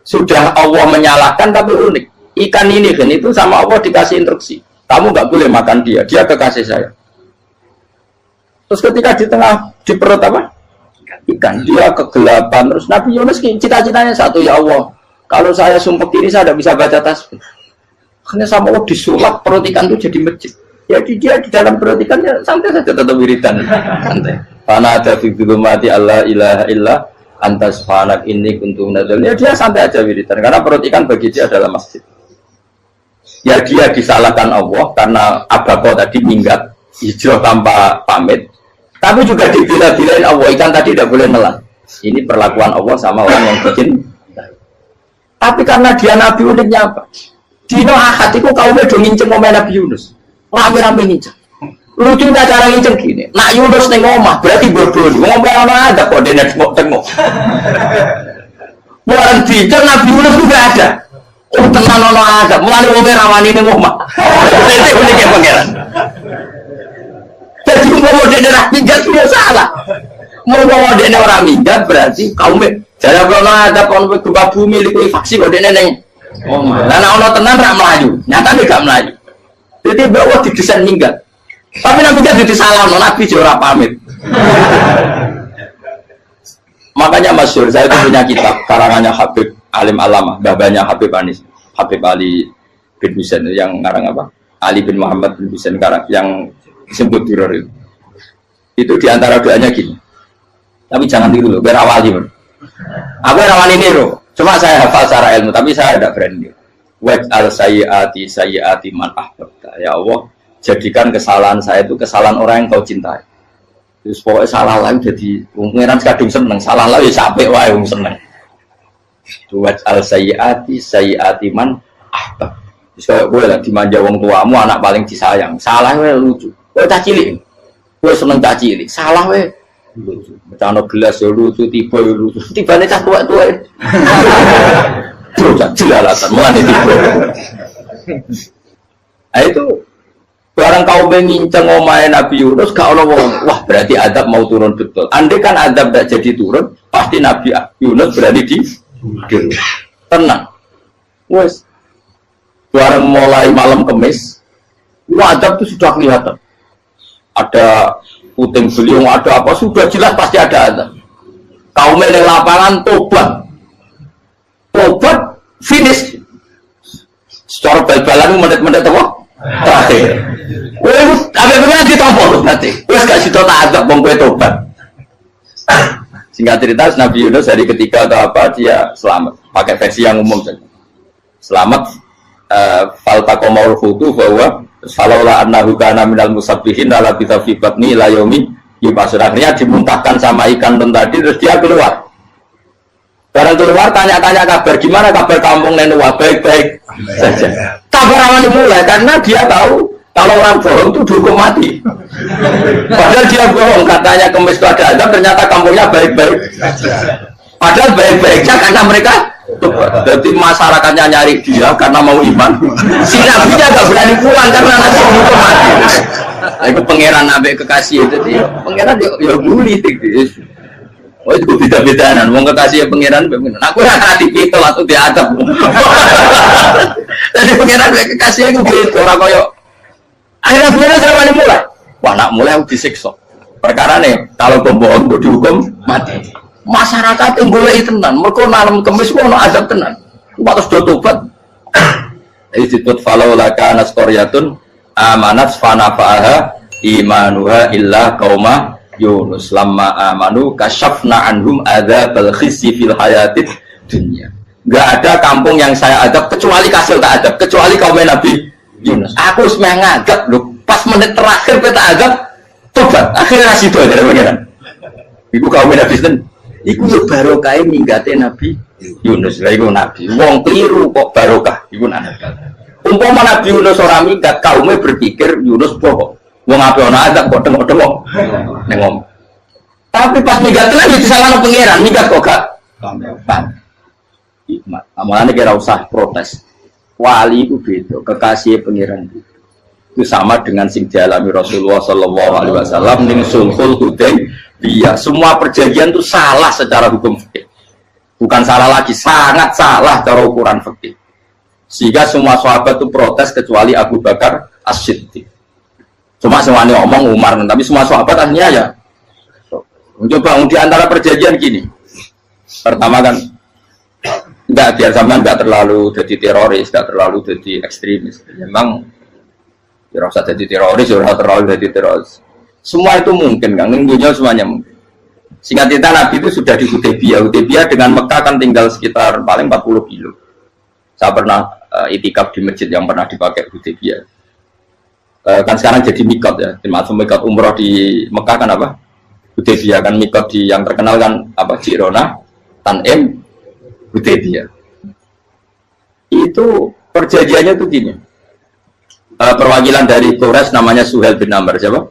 Sudah Allah menyalahkan tapi unik. Ikan ini kan itu sama Allah dikasih instruksi. Kamu nggak boleh makan dia. Dia kekasih saya. Terus ketika di tengah di perut apa? Ikan. Dia kegelapan. Terus Nabi Yunus cita-citanya satu, ya Allah. Kalau saya sumpah kiri saya tidak bisa baca tasbih. Karena sama Allah disulap perut ikan itu jadi masjid. Jadi dia di dalam perut ikannya santai saja tetap wiridan. Santai. Karena ada figur mati Allah ilaha illa antas fanak ini kuntum nadal. Ya dia santai aja wiridan karena perut ikan bagi dia adalah masjid. Ya dia disalahkan Allah karena abako tadi minggat hijrah tanpa pamit. Tapi juga dibela-belain Allah, ikan tadi tidak boleh nelan. Ini perlakuan Allah sama orang yang bikin. Tapi karena dia Nabi uniknya apa? Dino Ahad itu kaumnya udah nginceng ngomong Nabi Yunus. Rame-rame nginceng. Lucunya cara nginceng gini. Nak Yunus ning omah berarti bodoh. Ngomong ana ada kok dene tengok. Mulai bincang Nabi Yunus juga ada. Oh tenan ono ada. Mulai wong rawani ning omah. Itu uniknya pangeran. Jadi mau dene ra minggat tidak salah. Mau dene ora minggat berarti kaumnya jare ana ada kon gempa bumi liku faksi kok dene ning omah. Lah nek ono tenan ra mlayu. Nyatane gak mlayu. Jadi bahwa didesain minggat. Tapi Nabi kan disalah, Nabi ora pamit. Makanya masyhur, saya itu punya kitab karangannya Habib Alim Alamah, babanya Habib Anis, Habib Ali bin Husain yang ngarang apa? Ali bin Muhammad bin Husain karang yang disebut Duror itu. Itu diantara doanya gini. Tapi jangan tiru loh, biar awali. Aku rawani niru. Cuma saya hafal secara ilmu, tapi saya tidak berani. Waj'al sayyiati man ahbabta. Ya Allah, jadikan kesalahan saya itu kesalahan orang yang kau cintai. Terus pokoknya salah lagi jadi pengiran kadung seneng, salah lagi sampai wae wong seneng. Waj'al sayyiati man ahbab. Terus kayak gue lah dimanja wong tuamu, anak paling disayang. Salah wae lucu. Kowe tak cilik. Kowe seneng tak cilik. Salah wae lucu. Becano gelas ya lucu, tiba ya lucu. Tibane cah tuwek-tuwek. Terus jelalatan mulai tiba. Nah itu barang kau menginceng omahe Nabi Yunus gak ono wong. Wah, berarti adab mau turun betul. Andai kan adab tidak jadi turun, pasti Nabi Yunus berarti di tenang. Wes. Barang mulai malam Kamis, adab itu sudah kelihatan. Ada puting beliung, ada apa sudah jelas pasti ada adab. Kaum yang lapangan tobat finish. Secara bal-balan menit-menit apa? Terakhir. Apa benar ditompo nanti? Wes gak sido tak adab wong kowe tobat. Singkat cerita Nabi Yunus hari ketiga atau apa dia selamat. Pakai versi yang umum saja. Selamat faltaqamaul hutu bahwa falaula annahu kana minal musabbihin la bi fi la yaumi yub'ats. Akhirnya dimuntahkan sama ikan tadi terus dia keluar. Barang keluar tanya-tanya kabar gimana kabar kampung Nenua baik-baik saja. Kabar awal dimulai karena dia tahu kalau orang bohong itu dihukum mati. Padahal dia bohong katanya Kemis itu ada azab ternyata kampungnya baik-baik. Padahal baik-baiknya karena mereka Jadi masyarakatnya nyari dia karena mau iman. Si nabinya nggak berani pulang karena nanti hukum mati. Itu pangeran nabi kekasih itu dia. Pangeran dia bully gitu. Oh itu beda-bedaan. Mau kekasih pangeran, aku yang hati itu langsung diadab. Jadi pangeran kekasih itu gitu. Orang koyo. Akhirnya pangeran sama mulai. Wah nak mulai aku disiksa. Perkara nih kalau pembohong itu dihukum mati. Masyarakat yang boleh tenan. Mereka malam kemis mau azab tenan. Waktu sudah tobat. Jadi disebut falau laka naskoryatun amanat fanafa'aha imanuha illa qauma Yunus lamma amanu kasyafna anhum adzabal khizyi fil hayatid dunya. Enggak ada kampung yang saya adab kecuali kasih tak adab, kecuali kaum Nabi Yunus. Aku semua ngadab loh. Pas menit terakhir kita adab tobat. Akhirnya situ ada pengiran. Iku kaum Nabi Yunus. Iku yo barokah ninggate Nabi Yunus. Lah iku Nabi. Wong keliru kok barokah. Iku Nabi. Umpama Nabi Yunus ora minggat, kaumnya berpikir Yunus bohong. Wong ape ana adab kok tengok-tengok ning ngomong. Tapi pas minggat tenan iki salahno pangeran, minggat kok gak paham. Hikmat. Amalane kira usah protes. Wali itu beda, kekasih pangeran itu sama dengan sing dialami Rasulullah sallallahu alaihi wasallam ning Sulhul Hudaybiyah. Semua perjanjian itu salah secara hukum fikih. Bukan salah lagi, sangat salah cara ukuran fikih. Sehingga semua sahabat itu protes kecuali Abu Bakar As-Siddiq. Cuma semuanya ngomong Umar, tapi semua sahabat akhirnya ya mencoba di antara perjanjian gini. Pertama kan enggak biar sampean enggak terlalu jadi teroris, enggak terlalu jadi ekstremis. Memang ya usah jadi teroris, ora terlalu jadi teroris. Semua itu mungkin kan, dunia semuanya mungkin. Singkat cerita Nabi itu sudah di Hudaybiyah. Hudaybiyah dengan Mekah kan tinggal sekitar paling 40 kilo. Saya pernah itikaf di masjid yang pernah dipakai Hudaybiyah. Kan sekarang jadi mikot ya, termasuk mikot umroh di Mekah kan apa? Hudaybiyah kan mikot di yang terkenal kan apa? Jirona, Tanim, Hudaybiyah. Itu perjanjiannya tuh gini. Perwakilan dari Quraisy namanya Suhail bin Amr, siapa?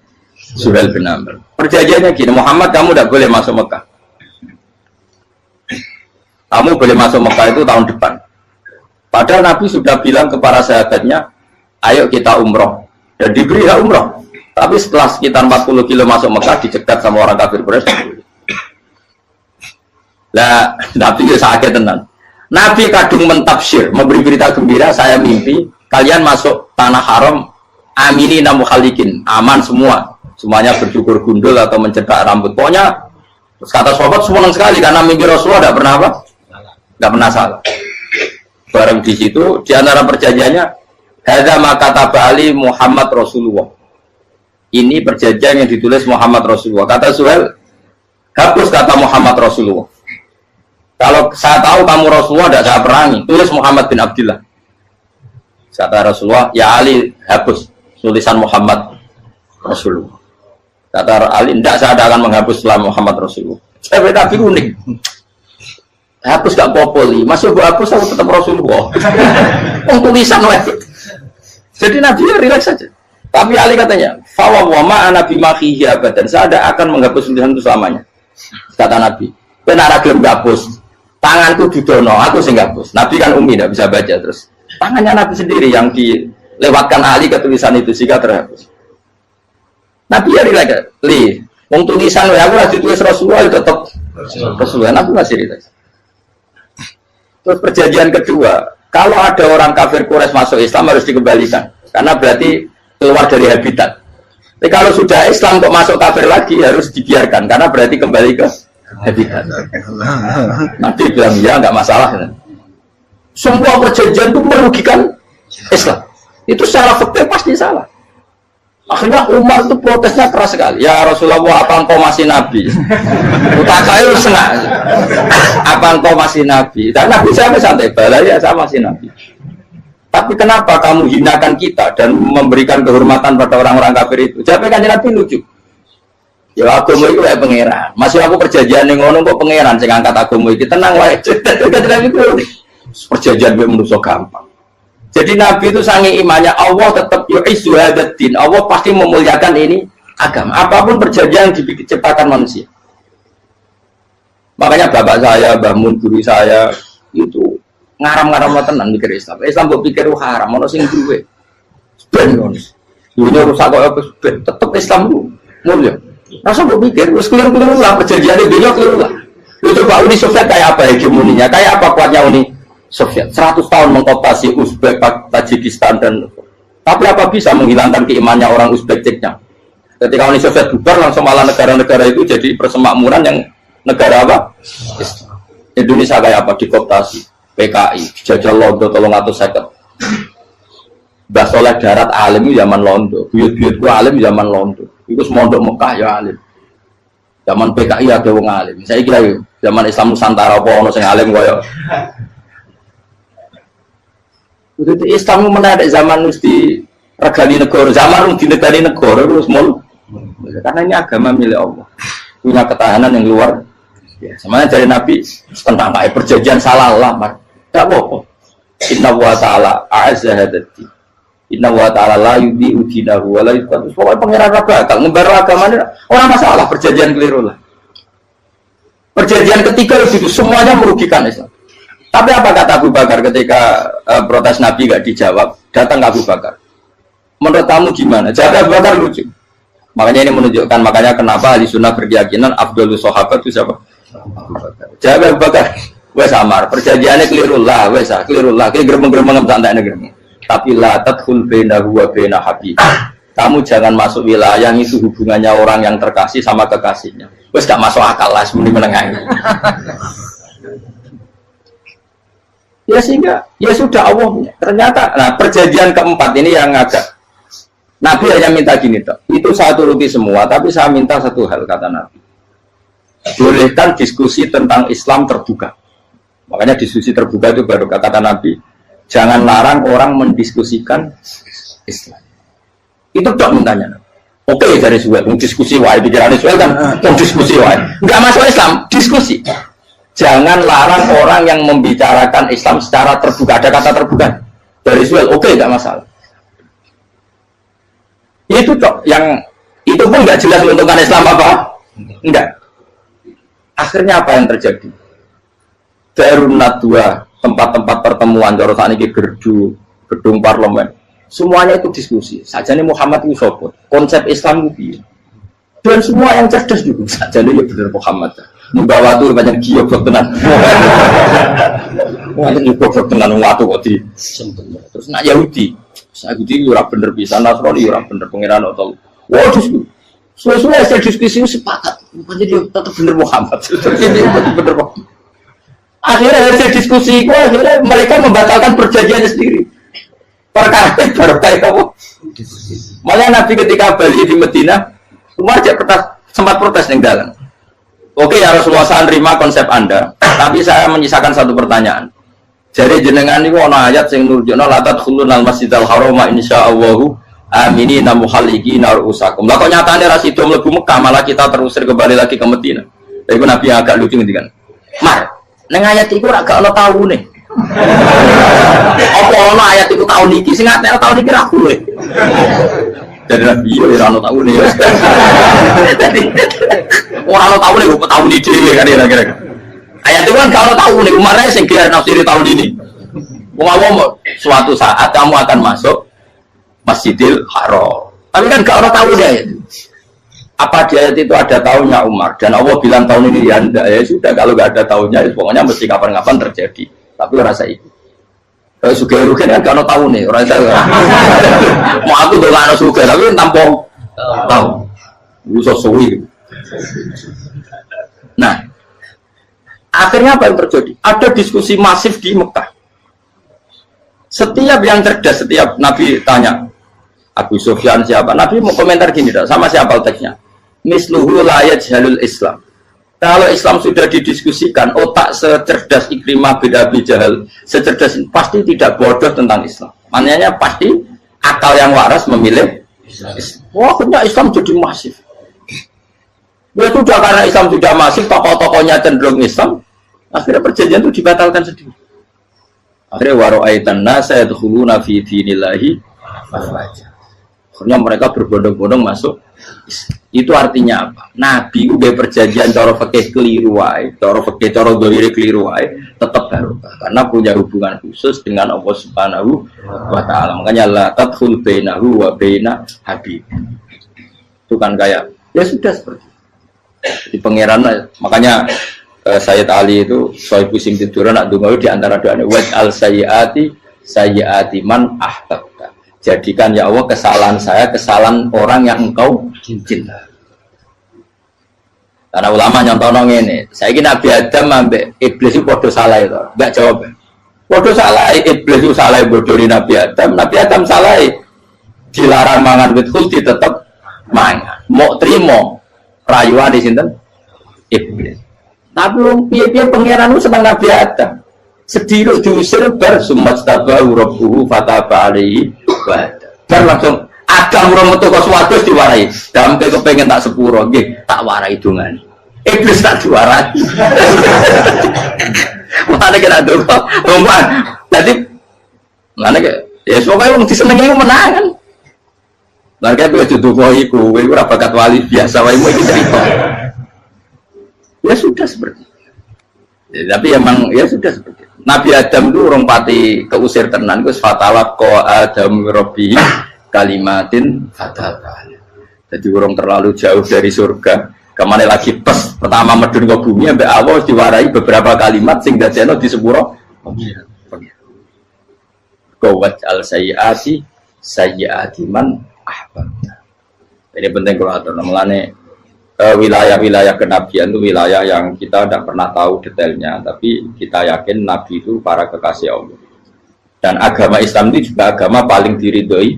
Suhail bin Amr. Perjanjiannya gini, Muhammad kamu tidak boleh masuk Mekah. Kamu boleh masuk Mekah itu tahun depan. Padahal Nabi sudah bilang kepada sahabatnya, ayo kita umroh. Dan diberi hak umroh. Tapi setelah sekitar 40 kilo masuk Mekah dicegat sama orang kafir Quraisy. Lah, Nabi itu sakit tenan. Nabi kadung mentafsir, memberi berita gembira, saya mimpi kalian masuk tanah haram aminina mukhalikin, aman semua. Semuanya bercukur gundul atau mencetak rambut. Pokoknya kata sahabat senang sekali karena mimpi Rasulullah tidak pernah apa? Tidak pernah salah. Bareng di situ di antara perjanjiannya hadza ma kataba ali Muhammad Rasulullah. Ini perjanjian yang ditulis Muhammad Rasulullah. Kata Suhail, hapus kata Muhammad Rasulullah. Kalau saya tahu kamu Rasulullah tidak saya perangi, tulis Muhammad bin Abdullah. Kata Rasulullah, ya Ali hapus tulisan Muhammad Rasulullah. Kata Ali, tidak saya akan menghapus setelah Muhammad Rasulullah. Tapi unik. Hapus gak popoli, masih gue hapus aku tetap Rasulullah. Tulisan wajib. Jadi Nabi ya relax saja. Tapi Ali katanya, fawwama ana bimakhihi abadan. Saya tidak akan menghapus tulisan itu selamanya. Kata Nabi, benar gelem hapus. Tanganku didono, aku sing hapus. Nabi kan umi tidak bisa baca terus. Tangannya Nabi sendiri yang dilewatkan Ali ke tulisan itu sehingga terhapus. Nabi ya relax. Wong tulisan aku lagi tulis Rasulullah tetap Rasulullah. Nabi masih relax. Terus perjanjian kedua, kalau ada orang kafir Quraisy masuk Islam harus dikembalikan, karena berarti keluar dari habitat. Tapi kalau sudah Islam kok masuk kafir lagi harus dibiarkan, karena berarti kembali ke habitat. Nanti bilang ya nggak masalah. Semua perjanjian itu merugikan Islam. Itu secara fakta pasti salah. Akhirnya Umar itu protesnya keras sekali. Ya Rasulullah, apa engkau masih nabi? Utakail senang. Apa engkau masih nabi? Dan Nabi saya santai, balai ya saya masih nabi. Tapi kenapa kamu hinakan kita dan memberikan kehormatan pada orang-orang kafir itu? Jawabnya kan Nabi lucu. Ya agama itu kayak pangeran. Masih aku perjanjian yang ngono kok pangeran sing angkat agama iki tenang wae. Perjanjian gue manusia gampang. Jadi Nabi itu sangi imannya Allah tetap yu'izzu hadzal-din. Allah pasti memuliakan ini agama. Apapun perjanjian yang diciptakan manusia. Makanya bapak saya, Mbah Mun, guru saya itu ngaram-ngaram tenan mikir Islam. Islam mbok pikir haram, ono sing duwe. Ben ngono. Dunya rusak kok ben tetep Islam lu mulia. Rasa mbok pikir wis keliru-keliru lah perjanjiane dunya keliru lah. Lu coba Uni Soviet kayak apa hegemoninya? Kayak apa kuatnya Uni Soviet? 100 tahun mengokupasi Uzbek, Tajikistan dan tapi apa bisa menghilangkan keimannya orang Uzbek Ceknya? Ketika Uni Soviet bubar langsung malah negara-negara itu jadi persemakmuran yang negara apa? Indonesia kayak apa? Dikooptasi PKI, dijajah Londo tolong atau seket. Mbah Soleh darat alim zaman Londo, buyut-buyutku alim zaman Londo. Itu semondok Mekah ya alim. Zaman PKI ada wong alim. Saya kira zaman Islam Nusantara apa ono sing alim koyo. Itu Islam menarik zaman mesti regani negara, zaman di negara terus mulu. Karena ini agama milik Allah, punya ketahanan yang luar. Ya, semuanya dari Nabi tentang kayak perjanjian salah lamar. Tak apa. Inna wa ta'ala a'azza hadati. Inna wa ta'ala la yudhi udinahu wa la yudhi. Pokoknya pengiran bakal ngebaru agamanya orang masalah perjanjian keliru lah. Perjanjian ketiga itu semuanya merugikan Islam. Tapi apa kata Abu Bakar ketika protes Nabi gak dijawab? Datang Abu Bakar. Menurut kamu gimana? Jawab Abu Bakar lucu. Makanya ini menunjukkan makanya kenapa ahli sunnah berkeyakinan Abdul Sahabat itu siapa? Jawab Abu Bakar. Wes samar, perjanjiannya kelirullah, wes kelirullah, kayak geremeng-geremeng santai negeri. Tapi la tadkhul bainahu wa baina habib. Kamu jangan masuk wilayah itu hubungannya orang yang terkasih sama kekasihnya. Wes gak masuk akal lah, semuanya menengah. Ya sehingga ya sudah Allah punya. Ternyata, nah perjanjian keempat ini yang agak Nabi hanya minta gini toh. Itu saya turuti semua, tapi saya minta satu hal kata Nabi. Bolehkan diskusi tentang Islam terbuka. Makanya diskusi terbuka itu baru kata Nabi. Jangan larang orang mendiskusikan Islam. Itu dok mintanya. Oke dari Suel, diskusi wae pikiran Suel kan, diskusi wae. Enggak masuk Islam, diskusi. Jangan larang orang yang membicarakan Islam secara terbuka. Ada kata terbuka dari Suel, oke enggak masalah. Itu dok yang itu pun enggak jelas menentukan Islam apa? Enggak. Akhirnya apa yang terjadi? Darun Nadwa, tempat-tempat pertemuan, cara saat ini gerdu, gedung parlemen, semuanya itu diskusi. Sajane Muhammad itu sopot, konsep Islam itu, dan semua yang cerdas juga. Sajane ya benar Muhammad. Membawa tuh banyak giok tenan. Banyak giok tenan waktu kok di. Terus nak Yahudi, Yahudi ora bener bisa, Nasrani ora bener pengiran atau. Wah diskusi. Sesuai hasil diskusi sepakat, jadi tetap bener Muhammad. Bener Muhammad. Akhirnya hasil diskusi itu akhirnya mereka membatalkan perjanjiannya sendiri. Perkara baru kayak kamu. Malah Nabi ketika balik di Medina, Umar sempat protes yang dalam. Oke ya Rasulullah, saya terima konsep Anda, tapi saya menyisakan satu pertanyaan. Jadi jenengan ini ada ayat yang nurjuna la tadkhulunal masjidal harama insyaallahu aminina muhalliqina ru'usakum. Lah kok nyatane ra sido mlebu Mekah, malah kita terusir kembali lagi ke Medina. Iku Nabi agak lucu ngendikan. Mar, ning ayat iku ora gak ono taune. Apa ono ayat iku taun iki sing ngatene taun iki ra kuwe. Dari Nabi yo ora ono taune. Dadi ora ono taune kok taun iki kan kira-kira. Ayat itu kan gak ono taune, kemarin sing kira nafsiri tahun ini. Wong suatu saat kamu akan masuk Masjidil Haram. Tapi kan gak ono taune ya. Apa di ayat itu ada tahunnya Umar dan Allah bilang tahun ini ya enggak, ya sudah kalau nggak ada tahunnya ya pokoknya mesti kapan-kapan terjadi, tapi rasa itu suka rugi kan kalau tahun nih orang saya mau aku udah nggak suka tapi tampung tahu bisa suwi. Nah akhirnya apa yang terjadi? Ada diskusi masif di Mekah. Setiap yang cerdas, setiap Nabi tanya Abu Sufyan siapa, Nabi mau komentar gini sama siapa teksnya. Misluhu layat jalul Islam. Kalau Islam sudah didiskusikan, otak secerdas Ikrimah bin Abi Jahal, secerdas pasti tidak bodoh tentang Islam. Maknanya pasti akal yang waras memilih Islam. Wah, akhirnya Islam jadi masif. Ya sudah karena Islam sudah masif, tokoh-tokohnya cenderung Islam, akhirnya perjanjian itu dibatalkan sendiri. Akhirnya waro'aitan nasa yadkhuluna fi dinillahi afwaja. Akhirnya mereka berbondong-bondong masuk Itu artinya apa? Nabi udah perjanjian cara fikih keliru wae, cara fikih cara dzahir keliru wae, tetap barokah karena punya hubungan khusus dengan Allah Subhanahu wa taala. Makanya la tadkhul bainahu wa baina habib. Itu kan kayak ya sudah seperti itu. Di pangeran makanya Sayyid Ali itu Sohibu Sim tiduran nak donga di antara doanya waj al sayyiati man ahbabta. Jadikan ya Allah kesalahan saya kesalahan orang yang engkau cinta. Karena ulama nyontono ngene, saiki Nabi Adam ambek iblis itu padha salah itu. Enggak jawab. Padha salah iblis itu salah bodoni Nabi Adam salah. Dilarang mangan wit khuldi tetep mangan. Mau trimo rayuan di sinten? Iblis. Tapi wong piye-piye pangeran itu seneng Nabi Adam. Sedih diusir bar sumat tabahu rabbuhu fataba alaihi bar langsung Adam ora metu kok swarga diwarai. Dampe kepengin tak sepuro nggih tak warai dongane. Iblis tak diwarai. Mana kena doa roman. Dadi mana ke ya pokoke wong disenengi menangan. Lah kaya kuwi doa iku kowe ora bakat wali biasa wae iki cerita. Ya sudah seperti itu. Ya, tapi emang ya sudah seperti itu. Nabi Adam itu orang pati keusir tenan itu fatawat ko Adam Robbi kalimatin fatawat. Jadi orang terlalu jauh dari surga. Kemana lagi pas pertama medun ke bumi sampai awal diwarai beberapa kalimat sing dadekno di sepuro. Qawat al sayyiati man ahbabta. Ini penting kalau atur namanya. Wilayah-wilayah kenabian itu wilayah yang kita tidak pernah tahu detailnya, tapi kita yakin Nabi itu para kekasih Allah. Dan agama Islam itu juga agama paling diridhoi.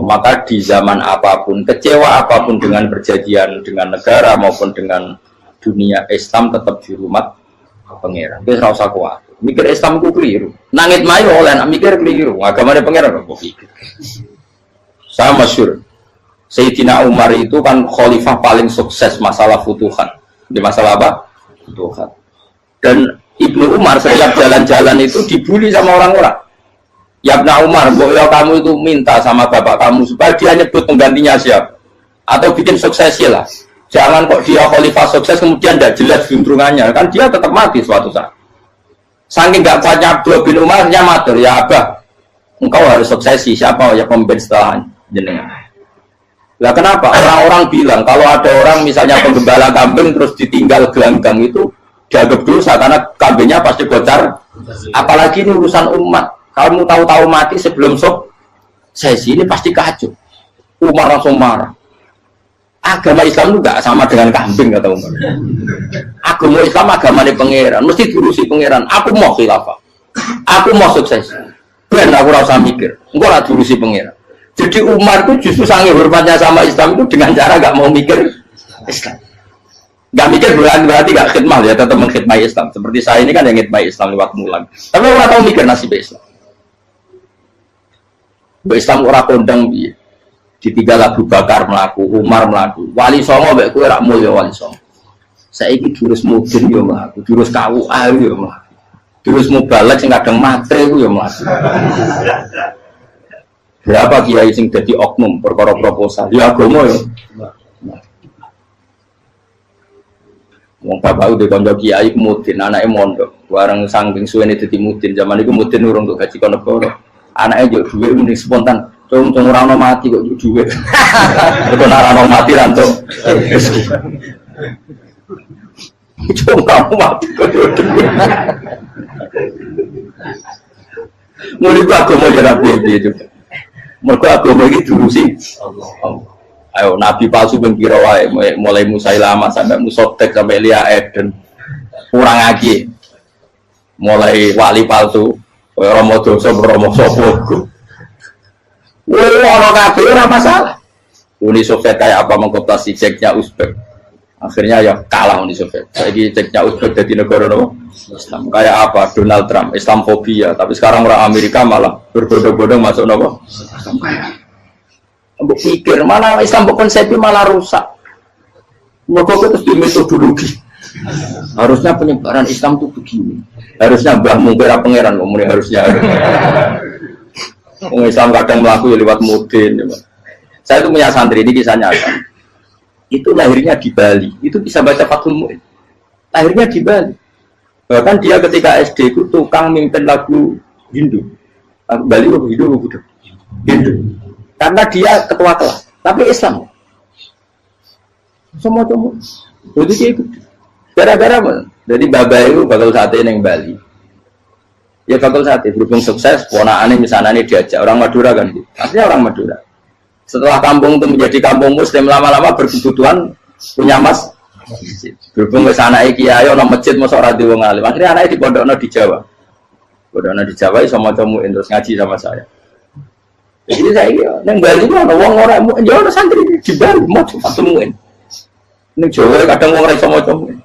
Maka di zaman apapun, kecewa apapun dengan perjanjian dengan negara maupun dengan dunia, Islam tetap di rumah pangeran. Itu tidak usah kuat. Mikir Islam itu keliru. Nangit mayu oleh mikir keliru. Agama pangeran kok pikir. Saya masyhur. Sayyidina Umar itu kan khalifah paling sukses masalah futuhan. Di masalah apa? Futuhan. Dan Ibnu Umar setiap jalan-jalan itu dibully sama orang-orang. Ya Ibnu Umar, boleh kamu itu minta sama bapak kamu supaya dia nyebut penggantinya siapa? Atau bikin suksesi lah. Jangan kok dia khalifah sukses kemudian tidak jelas juntrungannya. Kan dia tetap mati suatu saat. Saking gak kuatnya Abdullah bin Umar, dia matur, ya Abah, engkau harus suksesi. Siapa ya pemimpin setelah jenengan? Lah kenapa? Orang-orang bilang kalau ada orang misalnya penggembala kambing terus ditinggal gelanggang itu dianggap dosa karena kambingnya pasti bocor. Apalagi ini urusan umat. Kamu tahu-tahu mati sebelum sesi ini pasti kacau. Umar langsung marah. Agama Islam juga sama dengan kambing kata Umar. Agama Islam agamanya pangeran, mesti diurusi pangeran. Aku mau khilafah. Aku mau sukses. Ben aku rasa mikir. Engko ora diurusi pangeran. Jadi Umar itu justru sangat hormatnya sama Islam itu dengan cara gak mau mikir Islam. Gak mikir berarti gak khidmah ya, tetap mengkhidmati Islam. Seperti saya ini kan yang khidmati Islam lewat mulan. Tapi orang tahu mikir nasib Islam. Islam orang kondang biye. Ditinggal Abu Bakar melaku, Umar melaku. Wali Songo mbek kowe rak mulya Wali Songo. Saiki jurus mudin yo mlaku, jurus KUA yo mlaku. Jurus mubalek sing kadang matre ku yo mlaku. Berapa kiai sing dadi oknum perkara proposal? Ya agama ya. Wong bapak udah kanca kiai mudin, anake mondok. Bareng saking suwene dadi mudin, zaman iku mudin urung untuk gaji kono negara. Anake njuk dhuwit mending spontan. Cung ora ono mati kok njuk dhuwit. Betul ora ono mati ra entuk. Cung kamu mati kok njuk dhuwit. Mulai agama ya rapi juga. Mereka agama ini dulu sih. Ayo Nabi palsu pengkira wae mulai Musailama sampai Musotek sampai Lia Eden kurang lagi mulai wali palsu Romo dosa Romo sopo. Orang kabeh ora masalah. Uni Soviet kayak apa mengkooptasi Ceknya Uzbek. Akhirnya ya kalah Uni Soviet. Lagi Ceknya Uzbek jadi negara Islam. Kayak apa Donald Trump Islamofobia, tapi sekarang orang Amerika malah berbondong-bondong masuk nopo. Mbok pikir malah Islam konsepnya malah rusak. Mereka terus di metodologi. Harusnya penyebaran Islam itu begini. Harusnya Mbah Mungkira pangeran ngomongnya harusnya. Islam kadang melaku ya lewat mudin. Saya itu punya santri ini kisah nyata. itu lahirnya di Bali. Itu bisa baca Fathul Mu'in. Lahirnya di Bali. Bahkan dia ketika SD itu tukang mimpin lagu Hindu. Bali itu Hindu. Karena dia ketua kelas, tapi Islam. Semua. Jadi dia ikut. Gara-gara jadi Baba itu bakal sate yang Bali. Ya bakal sate berhubung sukses, ponakannya misalnya diajak orang Madura kan, aslinya orang Madura. Setelah kampung itu menjadi kampung Muslim, lama-lama berkebutuhan punya mas. Berhubung ke sana kiai ono masjid mosok ora diwong alim. Akhirnya anaknya di pondokno di Jawa. Pondokno di Jawa iso maca muin terus ngaji sama saya. Jadi saya nang Bali ono wong ora muin, ya ono santri di Bali maca muin. Ning Jawa kadang wong ora iso maca muin.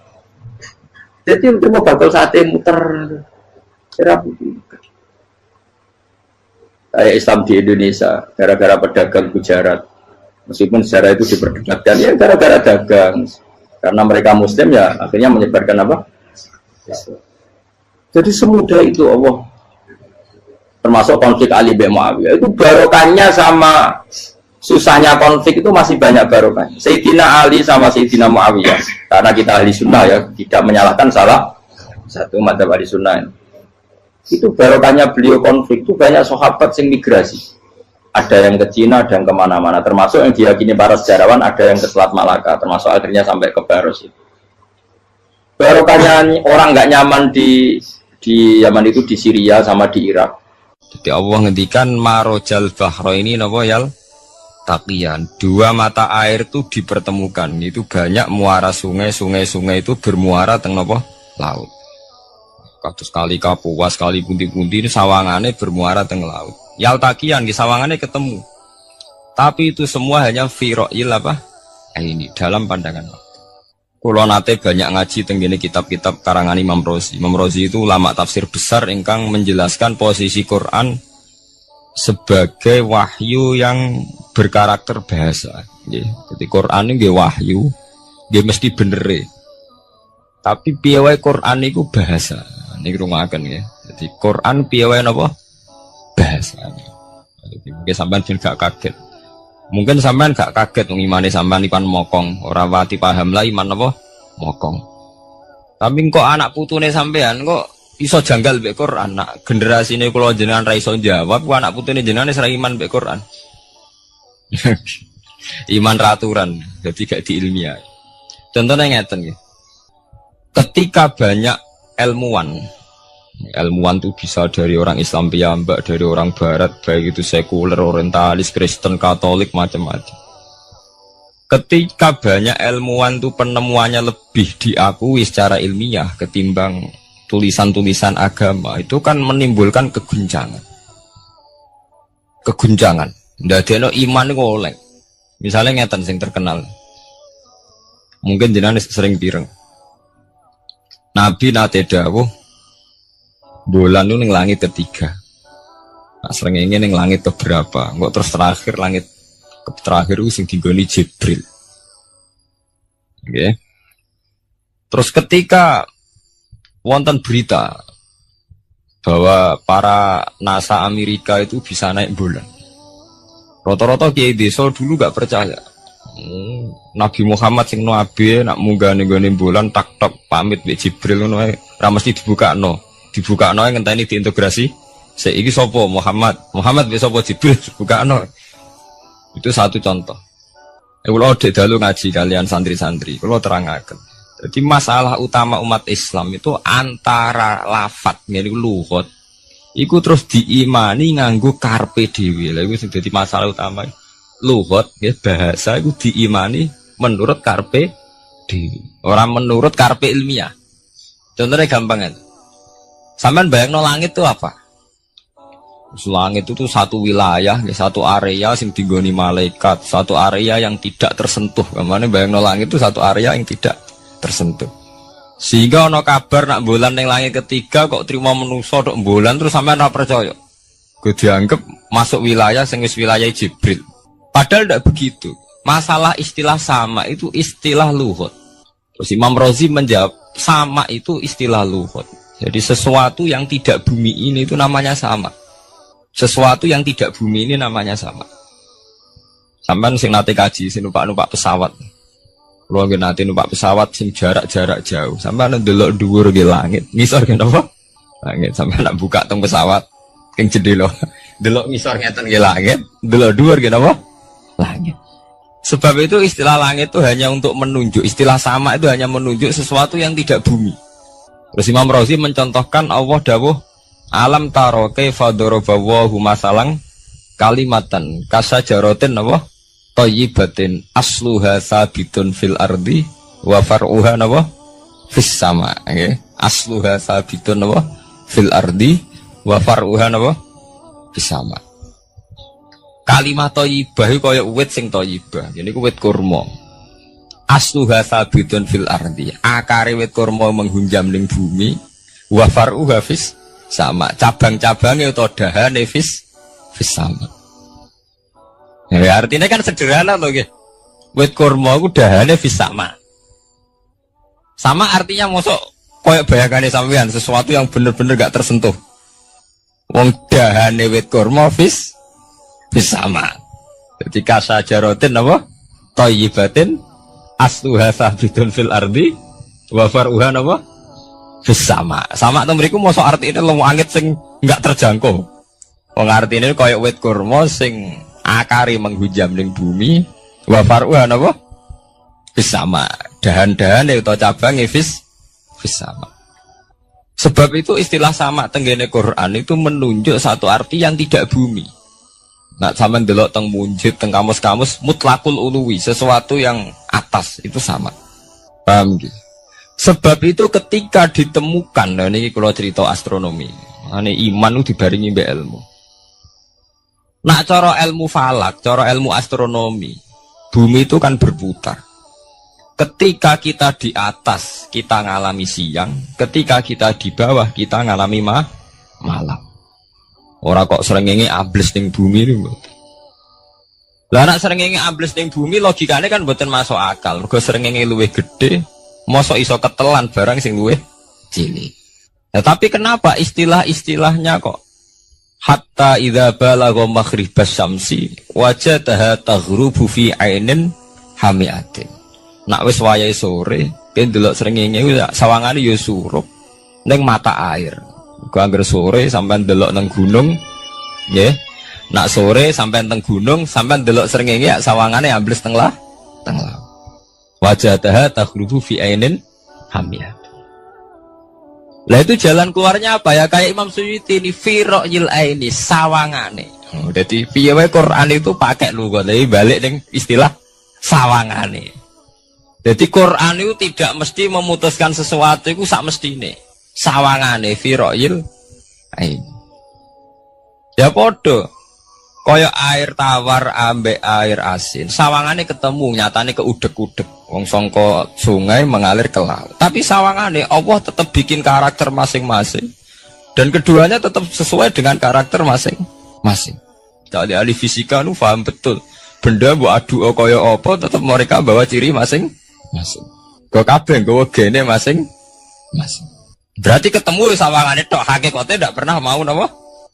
Jadi cuma bakal sate muter. Kayak Islam di Indonesia gara-gara pedagang Gujarat, meskipun sejarah itu diperdebatkan ya gara-gara dagang, karena mereka Muslim ya akhirnya menyebarkan apa? Jadi semudah itu Allah. Termasuk konflik Ali bin Muawiyah itu barokahnya sama susahnya konflik itu masih banyak barokahnya. Sayyidina Ali sama Sayyidina Muawiyah, karena kita ahli sunnah ya tidak menyalahkan salah satu madzhab ahli sunnah ini. Itu barokahnya beliau konflik itu banyak sahabat yang migrasi, ada yang ke Cina, ada yang kemana-mana, termasuk yang diyakini para sejarawan ada yang ke Selat Malaka, termasuk akhirnya sampai ke Baros itu. Barokahnya orang nggak nyaman di Yaman itu di Syria sama di Irak. Jadi Allah ngendikan marojal bahro ini nopo yal taqiyan, dua mata air itu dipertemukan, itu banyak muara sungai itu bermuara teng nopo laut. Kados kali Kapuas, kali pundi-pundi ini sawangannya bermuara teng laut. Yal taqiyan di sawangannya ketemu. Tapi itu semua hanya firoil apa? Ini dalam pandangan. Kulo nate banyak ngaji teng gene kitab-kitab karangan Imam Rozi. Imam Rozi itu ulama tafsir besar ingkang menjelaskan posisi Quran sebagai wahyu yang berkarakter bahasa. Jadi Quran ini wahyu, dia mesti bener. Tapi piye wae Quran itu bahasa. Ini rungaken ya. Jadi Quran piye wae napa? Bahasa. Jadi mungkin sampean gak kaget. Mungkin sampean gak kaget wong imane sampean ikan mokong, ora wati paham lah iman apa? Mokong. Tapi kok anak putune sampean kok iso janggal mbek Quran. Nak generasine kula jenengan ra iso jawab, ku anak putune jenengan wis ra iman mbek Quran. Iman raturan, jadi gak diilmiah. Contohnya ngeten nggih. Ketika banyak ilmuwan itu bisa dari orang Islam piyambak, dari orang Barat, baik itu sekuler, orientalis, Kristen, Katolik, macam-macam. Ketika banyak ilmuwan itu penemuannya lebih diakui secara ilmiah ketimbang tulisan-tulisan agama, itu kan menimbulkan keguncangan. Ndadekno iman iku oleh. Misalnya ngeten sing terkenal. Mungkin jenengan sering pireng. Nabi nate dawuh bulan itu ning langit ketiga. Nah, srengenge ning langit keberapa? Kok terus terakhir langit terakhir itu sing dinggoni Jibril. Oke. Terus ketika wonten berita bahwa para NASA Amerika itu bisa naik bulan. Rata-rata kiai desa dulu gak percaya. Nabi Muhammad sing nabi nak munggah ning gone bulan tak pamit mbek Jibril ngono ae ra mesti dibukakno ngenteni diintegrasi saiki sapa Muhammad mbek sapa Jibril dibukakno. Itu satu contoh. Kula dek dalu ngaji kalian santri-santri kula terangaken. Jadi masalah utama umat Islam itu antara lafadz ngene lugat iku terus diimani nganggo karpe dhewe. Lha iku sing dadi masalah utama. Lugat ya bahasa itu diimani menurut karpe dhewe, orang menurut karpe ilmiah. Contohnya gampang kan. Sampean bayangno langit itu apa? Langit itu satu wilayah, satu area sing digoni malaikat, satu area yang tidak tersentuh. Kamane bayangno langit itu satu area yang tidak tersentuh. Sehingga ono kabar nak bulan ning langit ketiga kok trimo manusa tok bulan terus sampean ora percaya. Gue dianggap masuk wilayah sing wis wilayah Jibril. Padahal tidak begitu. Masalah istilah sama itu istilah lughat. Terus Imam Rozi menjawab sama itu istilah lughat. Jadi sesuatu yang tidak bumi ini itu namanya sama. Sesuatu yang tidak bumi ini namanya sama. Sampean sing nate kaji sing numpak pesawat. Kalau nggih nanti numpak pesawat sing jarak-jarak jauh, sampai ndelok dhuwur nggih langit, ngisor nggih napa? Langit sampai nak buka teng pesawat, king jendela, delok ngisor ngeten nggih langit, delok dhuwur nggih napa? Langit. Sebab itu istilah langit itu hanya untuk menunjuk, istilah sama itu hanya menunjuk sesuatu yang tidak bumi. Terus Imam Razi mencontohkan Allah dawuh alam taro kaifa daraballahu masalang kalimatan kasajaratin apa thayyibatin asluha sabitun fil ardi wa far'uha napa fis sama nggih asluha sabitun napa fil ardi wa far'uha napa fis sama. Kalimat thayyibah iku kaya wit sing thayyibah jadi ku wit kurma asluha sabitun fil ardi akare wit kurma menghunjam ning bumi wa far'uha fis sama cabang-cabangnya atau dahane fis sama. Ya, artinya kan sederhana loh ya. Wit kurma ku dahane fis sama. Sama artinya mosok koyo bayangane sampean sesuatu yang bener-bener gak tersentuh. Wong dahane wit kurma fis sama. Jadi kasajaratin apa? Thayyibatin asluha sabitun fil ardi wa far'uha apa? Fis sama. Sama to mriku mosok artine lemu angit sing enggak terjangkau. Wong artine koyo wit kurma sing akari menghujam ning bumi wa far'uha napa fis sama. Dahan-dahan utawa cabange fis sama. Sebab itu istilah sama tenggene Quran itu menunjuk satu arti yang tidak bumi. Nah, sampean delok teng munjid teng kamus-kamus mutlakul uluwi, sesuatu yang atas itu sama. Paham gitu? Sebab itu ketika ditemukan, nah ini kalau cerita astronomi, ini iman itu dibaringi mbek ilmu. Nah, cara ilmu falak, cara ilmu astronomi, bumi itu kan berputar. Ketika kita di atas, kita ngalami siang. Ketika kita di bawah, kita ngalami malam. Orang kok srengenge ambles ning bumi niku. Lah nek srengenge ambles ning bumi logikane kan mboten masuk akal. Mergo srengenge luwih gedhe, mosok iso ketelan barang sing luwih cilik. Nah, tapi kenapa istilah-istilahnya kok hatta idza balagha maghribas syamsi wajadaha taghrubu fi ainin hamiatin. Nak wis wayahe sore, ki ndelok srengenge sawangane ya surup ning mata air. Gua anggar sore sampai delok nang gunung, ya. Nak sore sampai teng gunung, sampai delok srengenge ya sawangane ambles teng laut. Wajadaha taghrubu fi ainin hamiyah. Lah itu jalan keluarnya apa ya? Kayak Imam Suyuti ini firaqil aini sawangane. Jadi piye wae Quran itu pakai lugu, tapi balik ning istilah sawangane. Jadi Quran itu tidak mesti memutuskan sesuatu itu sak mestine. Sawangane firaqil ain. Ya podo kaya air tawar ambek air asin. Sawangane ketemu nyatane keudek-udek. Wong sangka sungai mengalir ke laut. Tapi sawangane Allah tetap bikin karakter masing-masing. Dan keduanya tetap sesuai dengan karakter masing-masing. Jadi ahli fisika nu paham betul. Benda mbok adu kaya apa tetap mereka bawa ciri masing-masing. Kok kabeh nggawa gene masing-masing. Berarti ketemu sawangane tok hakikate ndak pernah mau napa?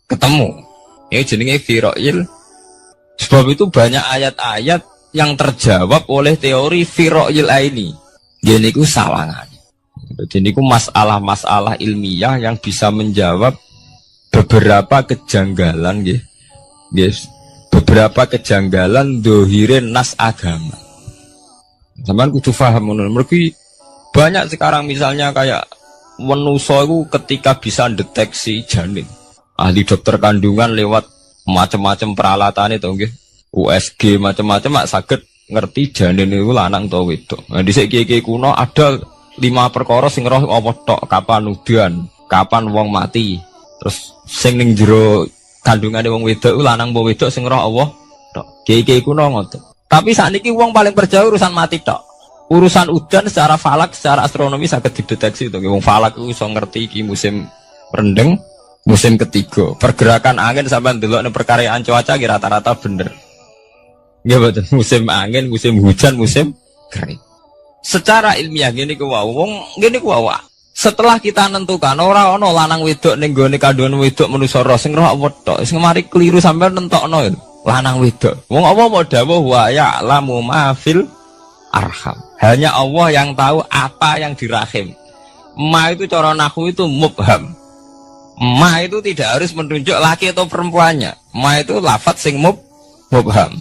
Ketemu. Ini jenenge firaqil. Sebab itu banyak ayat-ayat yang terjawab oleh teori firaqil aini. Jadi niku sawangane. Jadi niku masalah-masalah ilmiah yang bisa menjawab beberapa kejanggalan nggih. Yes. Beberapa kejanggalan dohirin nas agama. Sampeyan kudu paham ngono. Mergi banyak sekarang misalnya kayak manusia itu ketika bisa deteksi janin, ahli dokter kandungan lewat macam-macam peralatan itu, nggih, USG macam-macam, mak saged ngerti janin itu lanang atau wedok. Nah, di segi kuno ada 5 perkara sing roh apa tok, kapan udan, kapan wong mati, terus sing ning jero kandungane wong wedok lanang apa wedok sing roh Allah tok. Kiai kuno ngoten. Tapi sakniki wong paling percaya urusan mati tok. Urusan udan secara falak, secara astronomi sangat dideteksi itu. Wong falak itu bisa ngerti iki musim rendeng, musim ketiga. Pergerakan angin sampai ndelok ning perkaryaan cuaca rata-rata bener. Nggih betul. Musim angin, musim hujan, musim kering. Secara ilmiah gini ku wau, wong gini ku wau. Setelah kita nentukan ora ana lanang wedok ning gone kandungan wedok manusa roh sing roh apa tok. Sing mari keliru sampean nentokno lanang wedok. Wong apa mau dawuh wa ya lamu mafil arham. Hanya Allah yang tahu apa yang di rahim. Ma itu cara nahwu itu mubham. Ma itu tidak harus menunjuk laki atau perempuannya. Ma itu lafadz sing mubham.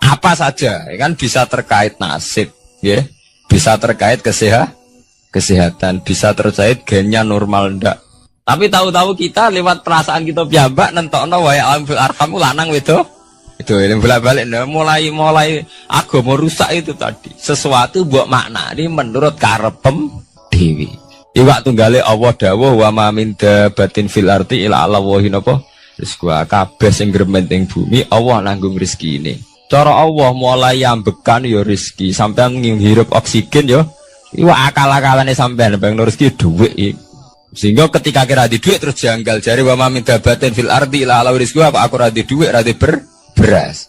Apa saja, ya kan bisa terkait nasib, ya, bisa terkait kesehatan, bisa terkait gennya normal ndak. Tapi tahu-tahu kita lewat perasaan kita piyambak nentokno wae alam fil arham lanang wedok. Itu yang bolak-balik mulai agama rusak itu tadi. Sesuatu buat makna ini menurut karepem dewi. Iwak tunggale Allah dawuh wa ma min dabatin fil ardi illa ala wahi napa? Rizku kabeh sing gremeng ing bumi Allah nanggung rezeki ini. Cara Allah mulai ambekan ya rezeki sampean ngirup oksigen ya. Iwak akal-akalane sampean bang rezeki dhuwit. Sehingga ketika kira di duit terus janggal jari wa ma min dabatin fil ardi illa ala rizku apa aku ra di duit ra di beras.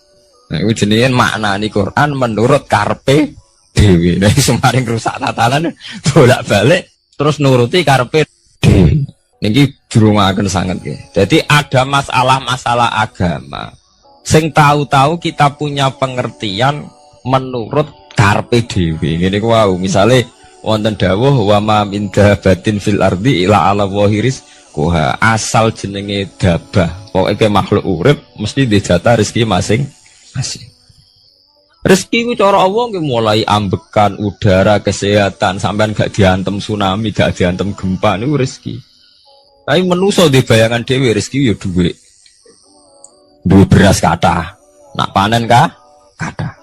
Nah, itu jenenge maknani Quran menurut karpe dewi. Nah, semaring rusak tatanan bolak-balik terus nuruti karpe dewi. Niki dirungaken sanget nggih. Jadi ada masalah-masalah agama. Sing tahu-tahu kita punya pengertian menurut karpe dewi. Ngene ku wau, misale wonten dawuh wa ma min dabatin fil ardi ila ala wahiris kuha asal jenenge dabah pokoke makhluk urip mesti dijatah rezeki masing-masing. Rezeki ku cara Allah nggih mulai ambekan udara kesehatan sampean gak diantem tsunami gak diantem gempa niku rezeki. Tapi manusa di bayangan dhewe rezeki ya dhuwit. Duwe beras kathah. Nak panen kathah.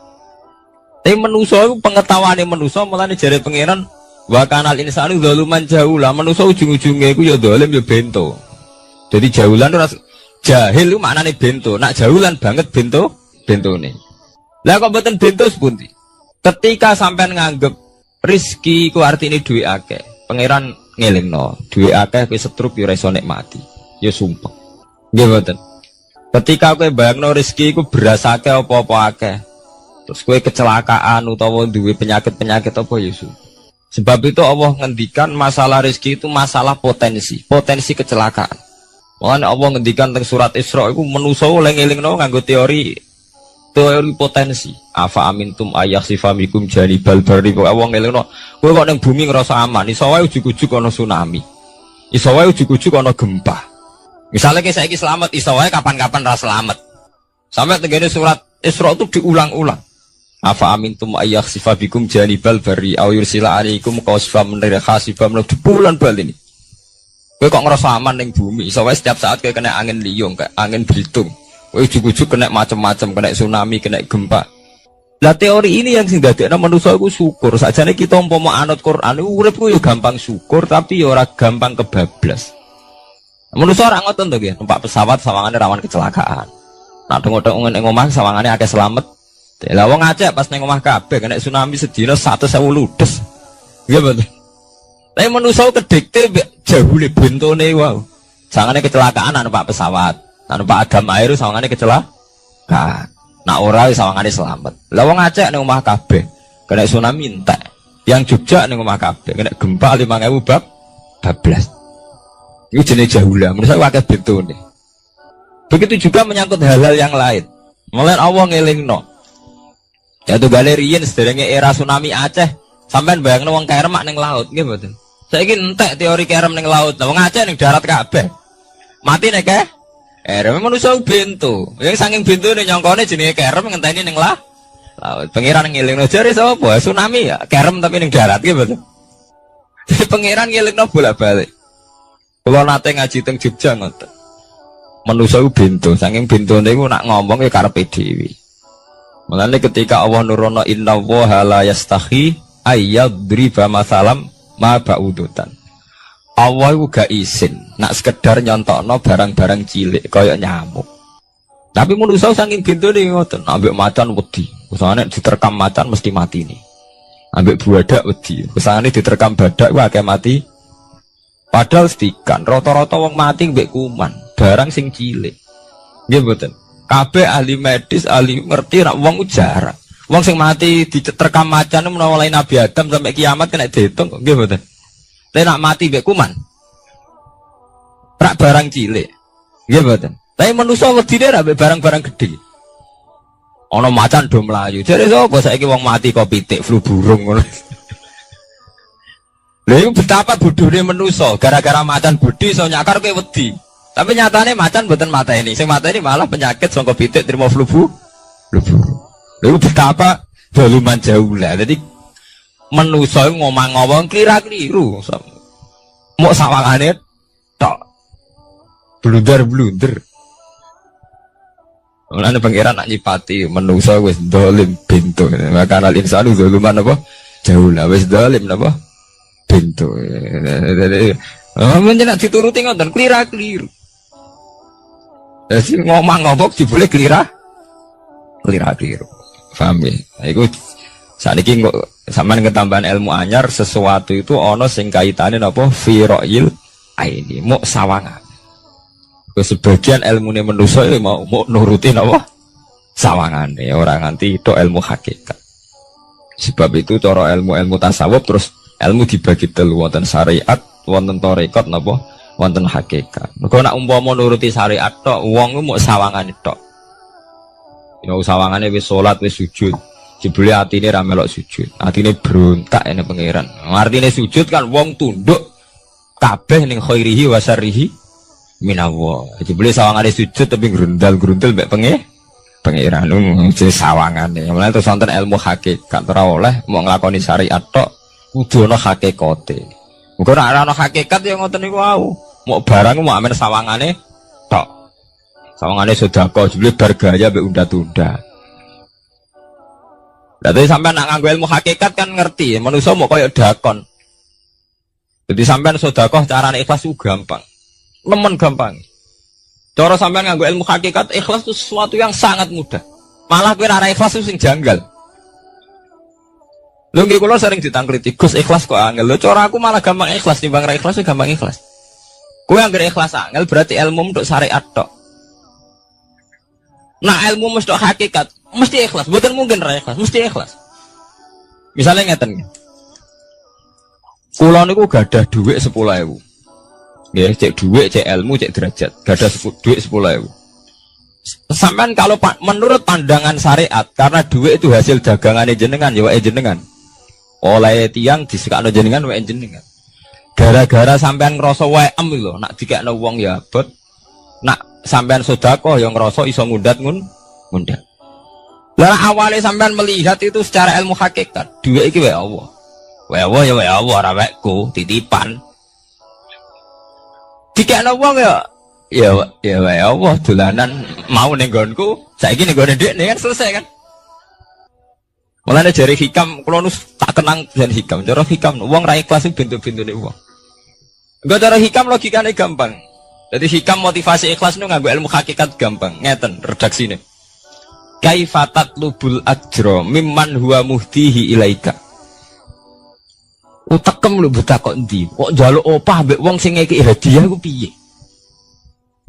Tapi manusia itu pengetahuan manusia mulane jare pangeran wa kanal insanu zaluman jahula. Manusia ujung-ujungnya itu ya zalim ya bento. Jadi jahulan itu jahil itu maknane bento. Nak jahulan banget bentone. Lah kok mboten bento sepundi? Ketika sampean nganggep rezeki ku artine duwe akeh. Pangeran ngelingno, duwe akeh kowe setruk ya ora iso nikmati. Ya sumpek. Nggih mboten. Ketika kowe bayangno rezeki ku beras akeh apa-apa akeh. Terus kue kecelakaan utawa duwe penyakit apa Yesus. Sebab itu Allah ngendikan masalah rezeki itu masalah potensi kecelakaan. Makanya Allah ngendikan tentang surat Isra itu manusa oleh ngelingno nganggo teori potensi. Afa amintum ayakhsifamikum janibal barri. Allah ngelingno kowe kok ning bumi ngrasa aman, iso wae ujug-ujug ana tsunami. Iso wae ujug-ujug ana gempa. Misalnya kayak saiki selamat, iso wae kapan-kapan ra selamat. Sampai tenggene surat Isra itu diulang-ulang. Afa amintum ayakhsifa bikum janibal bari aw yursila alaikum qasfa min khasifa min bulan bal ini. Kowe kok ngerasa aman ning bumi, iso wae setiap saat kowe kena angin liung, kayak angin belitung. Kowe ujug-ujug kena macam-macam, kena tsunami, kena gempa. Lah teori ini yang sing dadekno manusa iku syukur. Sakjane kita umpama anut Quran urip ku yo gampang syukur tapi yo ora gampang kebablas. Manusa ora ngoten to nggih, numpak pesawat sawangane rawan kecelakaan. Nah dong-dong ning omah sawangane akeh slamet. Lah wong Aceh pas ning omah kabeh kena tsunami sedina 100.000 ludes. Nggih betul. Tapi manusa kedikte jahule bentone wae. Sawangane kecelakaan numpak pesawat. Numpak agam air sawangane kecelakaan. Nak ora sawangane selamat. Lah wong Aceh ning omah kabeh kena tsunami entek. Yang Jogja ning omah kabeh kena gempa 5.000 bablas. Iku jenenge jahula. Manusa akeh bentone. Begitu juga menyangkut hal-hal yang lain. Mulai Allah ngelingno. Jatuh galerian sederenge era tsunami Aceh. Sampean bayangno wong keremak ning laut, nggih mboten. Saiki entek teori kerem ning laut. Wong Aceh ning darat kabeh. Mati nek kerem manusa bento. Yang saking bentone nyongkone jenenge kerem ngenteni ning laut. Pangeran ngelingno jare sapa? Tsunami ya, kerem tapi ning darat, nggih mboten. Jadi pangeran ngelingno bolak-balik. Kula nate ngaji teng Jogja ngoten. Manusa bento, saking bentone iku nak ngomong ya karepe dhewe. Mulane ketika Allah nurono inna woha la yastahi ayyadriba masalam ma ba'udutan. Allah itu gak izin nak sekedar nyontokno barang-barang cilik kaya nyamuk. Tapi manusia saking bentone ngoten, ambek macan wedi. Usahane diterkam macan mesti mati nih. Ambek buadak wedi. Usahane diterkam badak ku akeh mati. Padahal sedikan rata-rata wong mati mbek kuman, barang sing cilik. Nggih mboten. Kabeh ahli medis, ahli ngerti nak wong jarang. Wong sing mati diterkam macan menawa mulai Nabi Adam sampai kiamat kena diitung kok nggih mboten. Lek nak mati mbek kuman. Rak barang cilik. Nggih mboten. Tapi manusa wedine ra mbek barang-barang gedhe. Ono macan do mlayu. Jare sapa saiki wong mati kok pitik flu burung ngono. Lha iku betapa bodohne manusa, gara-gara macan budi iso nyakar kowe wedi. Tapi nyatane macan mboten mateni. Sing mateni malah penyakit saka pitik trimo flu burung. Lha iku betapa daluman jauh lah. Dadi manusa ngomong-ngomong klira-kliru. Mok sawangane tok. Blunder-blunder. Mulane pangeran nak nyipati manusa wis dolim bintu. Maka al insanu zaluman apa? Jauh lah wis dolim napa? Bintu. Menjenak dituruti ngoten klira-kliru. Dadi ngomong-ngomong dibule klira-kliru. Paham ya? Iku sakniki kok sampean ketambahan ilmu anyar sesuatu itu ana sing kaitane napa? Fi ra'il aini, mok sawangan. Sebagian ilmune manusa ya mau nurutin apa sawangane ora nganti tok ilmu hakikat. Sebab itu cara ilmu tasawuf terus ilmu dibagi telu, wonten syariat, wonten tarekat napa wonten hakikat. Mergo nek umpama nuruti syariat tok wong mau sawangane tok. Ya sawangane wis salat wis sujud. Jebule atine ra melok sujud. Atine berontak ene pangeran. Artine sujud kan wong tunduk kabeh ning khairihi wa syarrihi minawa. Jebule sawangane sujud tapi grundal-grundal mbek pangeran jenenge sawangane. Mulane terus wonten ilmu hakikat ora oleh mau nglakoni syariat tok kudu ana hakikate. Muga nek ora ana hakikat ya ngoten niku wau. Mau barang mau amen sawangane tok. Sawangane sedekah jebule bar gaya mbek unda-unda. Lah tapi sampean nak nganggo ilmu hakikat kan ngerti, manusa mau koyo dakon. Jadi sampean sedekah carane ikhlas ku gampang. Nemen gampang. Cara sampean nganggo ilmu hakikat ikhlas itu sesuatu yang sangat mudah. Malah kowe ora ikhlas itu sing janggal. Lho nggih kula sering ditangkliti, Gus ikhlas kok angel. Lho cara aku malah gampang ikhlas timbang ra ikhlas gampang ikhlas. Kowe anggere ikhlas angel berarti ilmu untuk syariat tok. Nah ilmu mesti hakikat, mesti ikhlas. Mboten mungkin ra ikhlas, mesti ikhlas. Misalnya ngeten. Kula niku gadah dhuwit 10.000. Ya, cek duit, cek ilmu, cek derajat. Gak ada duit 10.000. Sampai kalau menurut pandangan syariat, karena duit itu hasil dagangan jenengan, ya wae jenengan. Oleh tiang disekakno jenengan, wae jenengan. Gara-gara sampean ngerasa wae lho, nak dikekno wong ya abot. Nak sampean sedekah yang ngerasa iso ngundat ngundat. Lah awalnya sampean melihat itu secara ilmu hakikat, duit iki wae Allah. Wae Allah ya wae Allah, ora waeku, titipan. Dikekno wong ya wae Allah dolanan mau ning nggonku, saiki ning nggone dhekne kan selesai kan. Mulane jare hikam kula nu tak kenang jan hikam. Cara hikam wong ra ikhlas bintu-bintune wong. Engko cara hikam logikane gampang. Jadi hikam motivasi ikhlas nu nganggo ilmu hakikat gampang. Ngeten redaksine. Kaifatat lubul ajra mimman huwa muhtihi ilaika. Utekem lho buta kok endi? Kok njaluk opah mbek wong sing ngeki hadiah ku piye?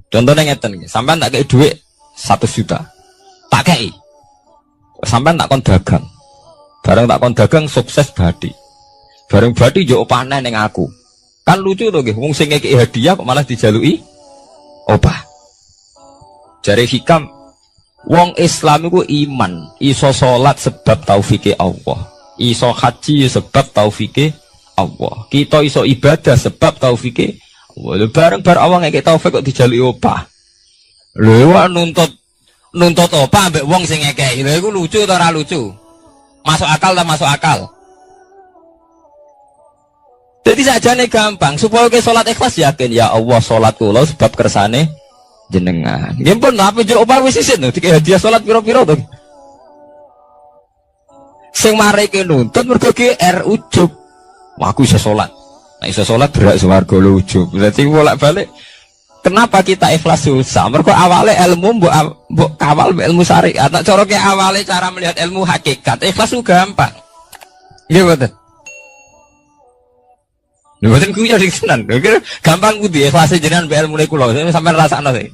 Contohnya ngeten iki, sampean tak kei dhuwit 1 juta. Tak kei. Sampean tak kon dagang. Bareng tak kon dagang sukses badi. Bareng badi yo opahne ning aku. Kan lucu to nggih, wong sing ngeki hadiah kok malah dijaluki opah. Jare hikam wong Islam iku iman, iso salat sebab taufike Allah. Iso haji sebab taufike Allah. Kita iso ibadah sebab taufike Allah. Bareng-bareng Allah ngekek taufik kok dijaluki opah. Lho nuntut opah mbek wong sing ngekek. Lha iku lucu ta ora lucu? Masuk akal ta masuk akal? Jadi sajane gampang supaya ke salat ikhlas yakin ya Allah salat kula sebab kersane jenengan. Nggih pun apa jero opah wis isin dikek hadiah salat pira-pira to. Sing mareke nuntut mergo GR ujub. Wah, aku iso salat. Nek iso salat berak swarga lho ujub. Berarti bolak-balik kenapa kita ikhlas susah? Mergo awale ilmu mbok kawal ilmu syariat. Nek cara ke awale cara melihat ilmu hakikat, ikhlas ku gampang. Nggih mboten. Lho mboten ku ya tenan. Gampang ku di ikhlas jenengan mbek ilmune kula. Sampeyan rasakno sih.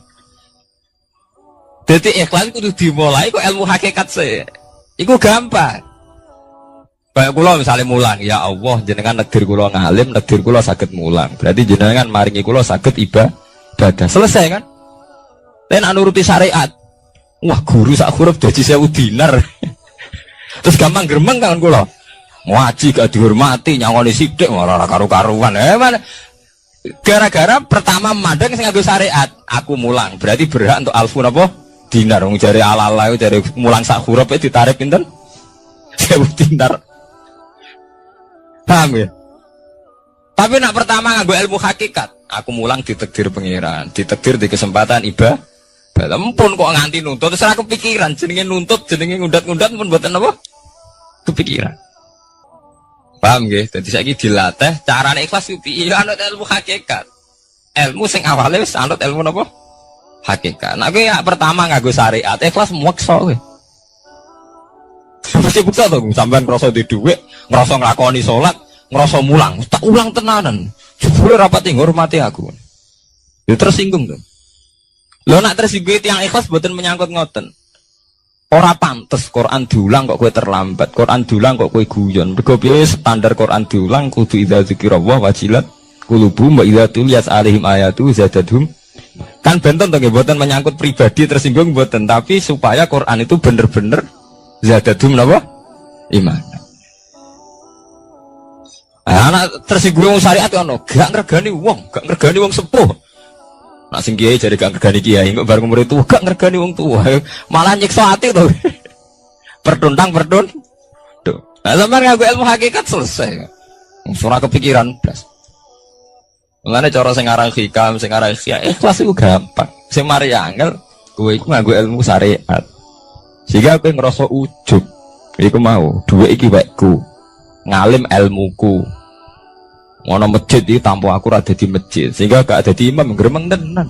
Dadi ikhlas kudu dimulai kok ilmu hakikat sih. Iku gampang. Kayak kula misalnya mulang, ya Allah jenengan negir kula ngalim, negir kula saged mulang. Berarti jenengan maringi kula saged ibadah. Selesai kan? Nek nuruti syariat. Wah, guru sak huruf dadi 1000 dinar. Terus gampang gremeng kan kula. Ngaji gak dihormati, nyangoni sithik ora karu-karuan. Mana gara-gara pertama mandang sing nganggo syariat, aku mulang. Berarti berhak untuk alfun apa? Dinar. Wong jare ala-ala jare mulang sak huruf ditarik pinten? 1000 dinar. Paham ya? Tapi nak pertama nganggo ilmu hakikat, aku mulang ditakdir pangeran, ditakdir di kesempatan ibadah. Ampun kok nganti nuntut, terus aku pikiran jenenge nuntut, jenenge ngundat-ngundat pun mboten apa? Kepikiran. Paham nggih? Dadi saiki dilatih carane ikhlas piye anut ilmu hakikat. Ilmu sing awale wis anut ilmu napa? Hakikat. Nek kowe ya pertama nganggo syariat, ikhlas meksa kowe. Mesti bukti to, sampean ngrasa di dhuwit, ngrasa nglakoni salat, ngrasa mulang, tak ulang tenanan. Jebule rapat ngurmati aku. Ya tersinggung tuh. Lo nak tersinggung yang ikhlas buatan menyangkut ngoten. Ora pantes Quran diulang kok kue terlambat, Quran diulang kok kue guyon. Mergo piye standar Quran diulang kudu idza dzikrallah wajilat qulubuhum wa idza tuliyat alaihim ayatu zadadhum. Kan benten to nggih buatan menyangkut pribadi tersinggung buatan, tapi supaya Quran itu bener-bener zadadhum napa? Iman. Anak tersinggung syariat ono, gak ngergani wong sepuh. Nak sing kiai jadi gak ngergani kiai, kok bareng umur itu gak ngergani wong tua, malah nyiksa ati to. Pertuntang. Tuh. Nah, sampeyan nganggo ilmu hakikat selesai. Ora kepikiran blas. Mulane cara sing aran hikam, sing aran ikhlas iku gampang. Sing mari angel, kowe iku nganggo ilmu syariat. Sehingga kowe ngrasa ujug. Iku mau, dhuwit iki wekku. Ngalim ilmuku. Ngono masjid iki tanpa aku ora dadi masjid, sehingga gak dadi imam gremeng tenan.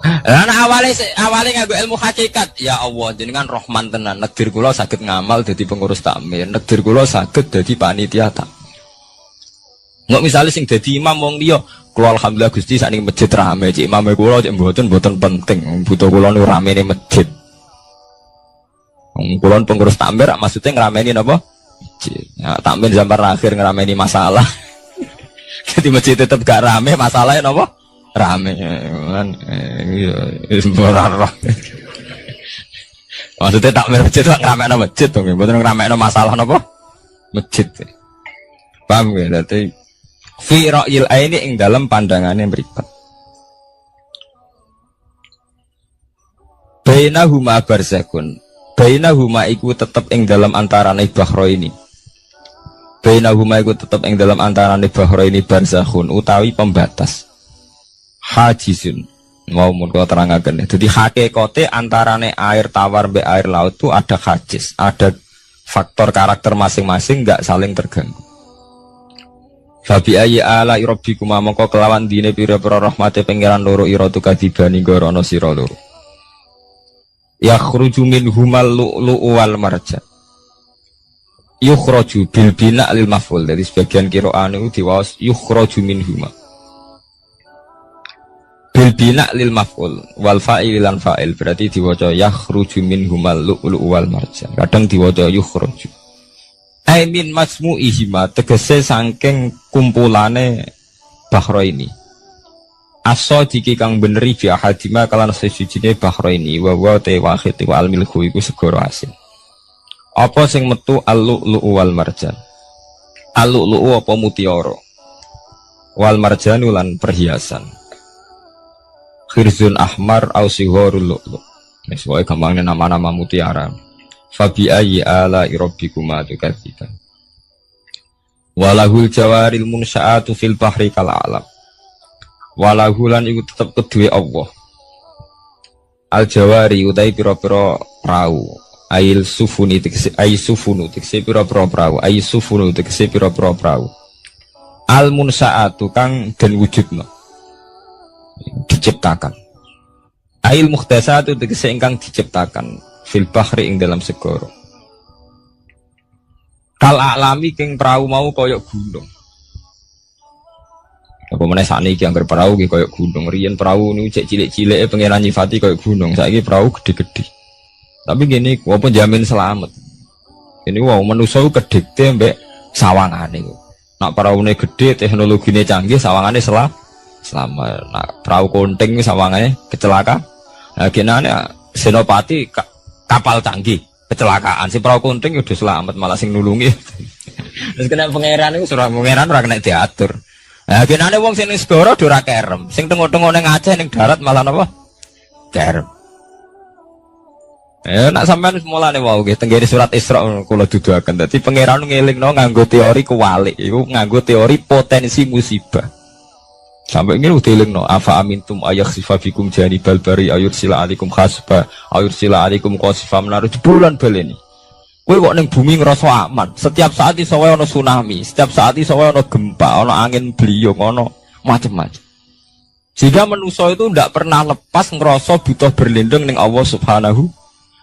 Lah awale nganggo ilmu hakikat, ya Allah jenengan Rahman tenan. Negdir kula saged ngamal dadi pengurus takmir, negdir kula saged dadi panitia tak. Nggak misalnya sing dadi imam wong liya, kula alhamdulillah Gusti sakniki masjid rame, cik imame kula cik mboten penting, butuh kula niku ramene masjid. Wong kula pengurus takmir maksudnya ngrameni napa? Ya, takmir zaman akhir ngerameni masalah. Jadi masjid tetap gak rame, masalahnya apa? Rame kan. Maksudnya takmir masjid itu ngerameni masjid dong, bukan ngerameni masalah apa? Masjid. Paham ya? Berarti fi ra'yil aini ing dalam pandangannya berikat. Bainahuma barzakun. Bainahuma iku tetep ing dalam antarane bahro ini. Bainahuma iku tetep ing dalam antarane bahro ini barzakhun utawi pembatas. Hajizun. Mau mun kula terangaken. Dadi hakikate antarane air tawar mbek air laut itu ada hajiz, ada faktor karakter masing-masing enggak saling terganggu. Fabi ayyi ala rabbikuma mongko kelawan dine pira-pira rahmate pangeran loro ira tu kadibani gorono sira loro. Yakhruju minhumal lu'lu'u wal marjan. Yukhraju bil bina' lil maf'ul. Dari sebagian qira'ah niku diwaos yukhraju minhuma. Bil bina' lil maf'ul wal fa'il lan fa'il berarti diwaca yakhruju minhumal lu'lu'u wal marjan. Kadang diwaca yukhraju. Ai min masmu'ihima tegese saking kumpulane bahro ini. Aso diki kang beneri bi ahadima kalan sejujine bahro ini wa wa te wahid wa al milku iku segoro asin. Apa sing metu al-lu'lu'u wal marjan? Al-lu'lu'u apa mutiara? Wal marjan lan perhiasan. Khirzun ahmar au sigharul lu'lu'. Wis wae gampangnya nama-nama mutiara. Fabi ayyi ala rabbikuma tukadziban. Walahul jawaril munsha'atu fil bahri kal alam. Walahulan iku tetep kedue Allah. Al jawari utai pira-pira prau. Ail sufuni tegese ai sufunu tegese pira-pira prau. Ai sufunu tegese pira-pira prau. Al munsaatu kang den wujudna. Diciptakan. Ail mukhtasatu tegese ingkang diciptakan fil bahri ing dalam segara. Kal alami king prau mau kaya gunung. Apa meneh sakniki anggar perahu ki koyo gunung, riyen perahu niku cek cilik-cilike pangeran nyifati koyo gunung, saiki perahu gede-gede. Tapi gini, apa jamin selamat. Ini wow manusa kedikte mbek sawangane. Nak peraune gede, teknologine canggih, sawangane selamat. Nak perahu konting sawangane kecelakaan. Nah, genane senopati kapal canggih kecelakaan si perahu kunting udah selamat malah sing nulungi. Terus kena pangeran itu surah pangeran ora kena diatur. Nah, genane wong sing ning segara ora kerem, sing tengok-tengok ning Aceh ning darat malah napa? Kerem. Nak sampean mulane wau nggih tenggene surat Isra kula duduaken. Dadi pangeran ngelingno nganggo teori kewalik, iku nganggo teori potensi musibah. Sampai ini udah dilingno afa amintum ayakhsifa bikum janibal bari ayursila alaikum khasba ayursila alaikum qasifa menaruh bulan baleni. Kowe kok ning bumi ngerasa aman. Setiap saat iso wae ana tsunami, setiap saat iso wae ana gempa, ana angin beliung, ana macam-macam. Sehingga manusia itu tidak pernah lepas ngerasa butuh berlindung ning Allah Subhanahu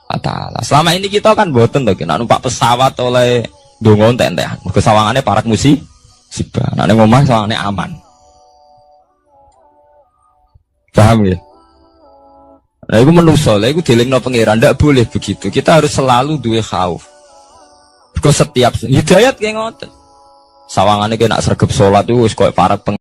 wa taala. Selama ini kita kan boten to nek numpak pesawat oleh ndonga entek-entekan. Mergo sawangane parat musibah. Nek ning omah sawangane aman. Paham ya? Nah, itu manusia, itu dilingno pangeran, tidak boleh begitu. Kita harus selalu duwe khauf. Because setiap hidayat kayak ngoten. Sawangannya kena sergap sholat itu, wis koyo parat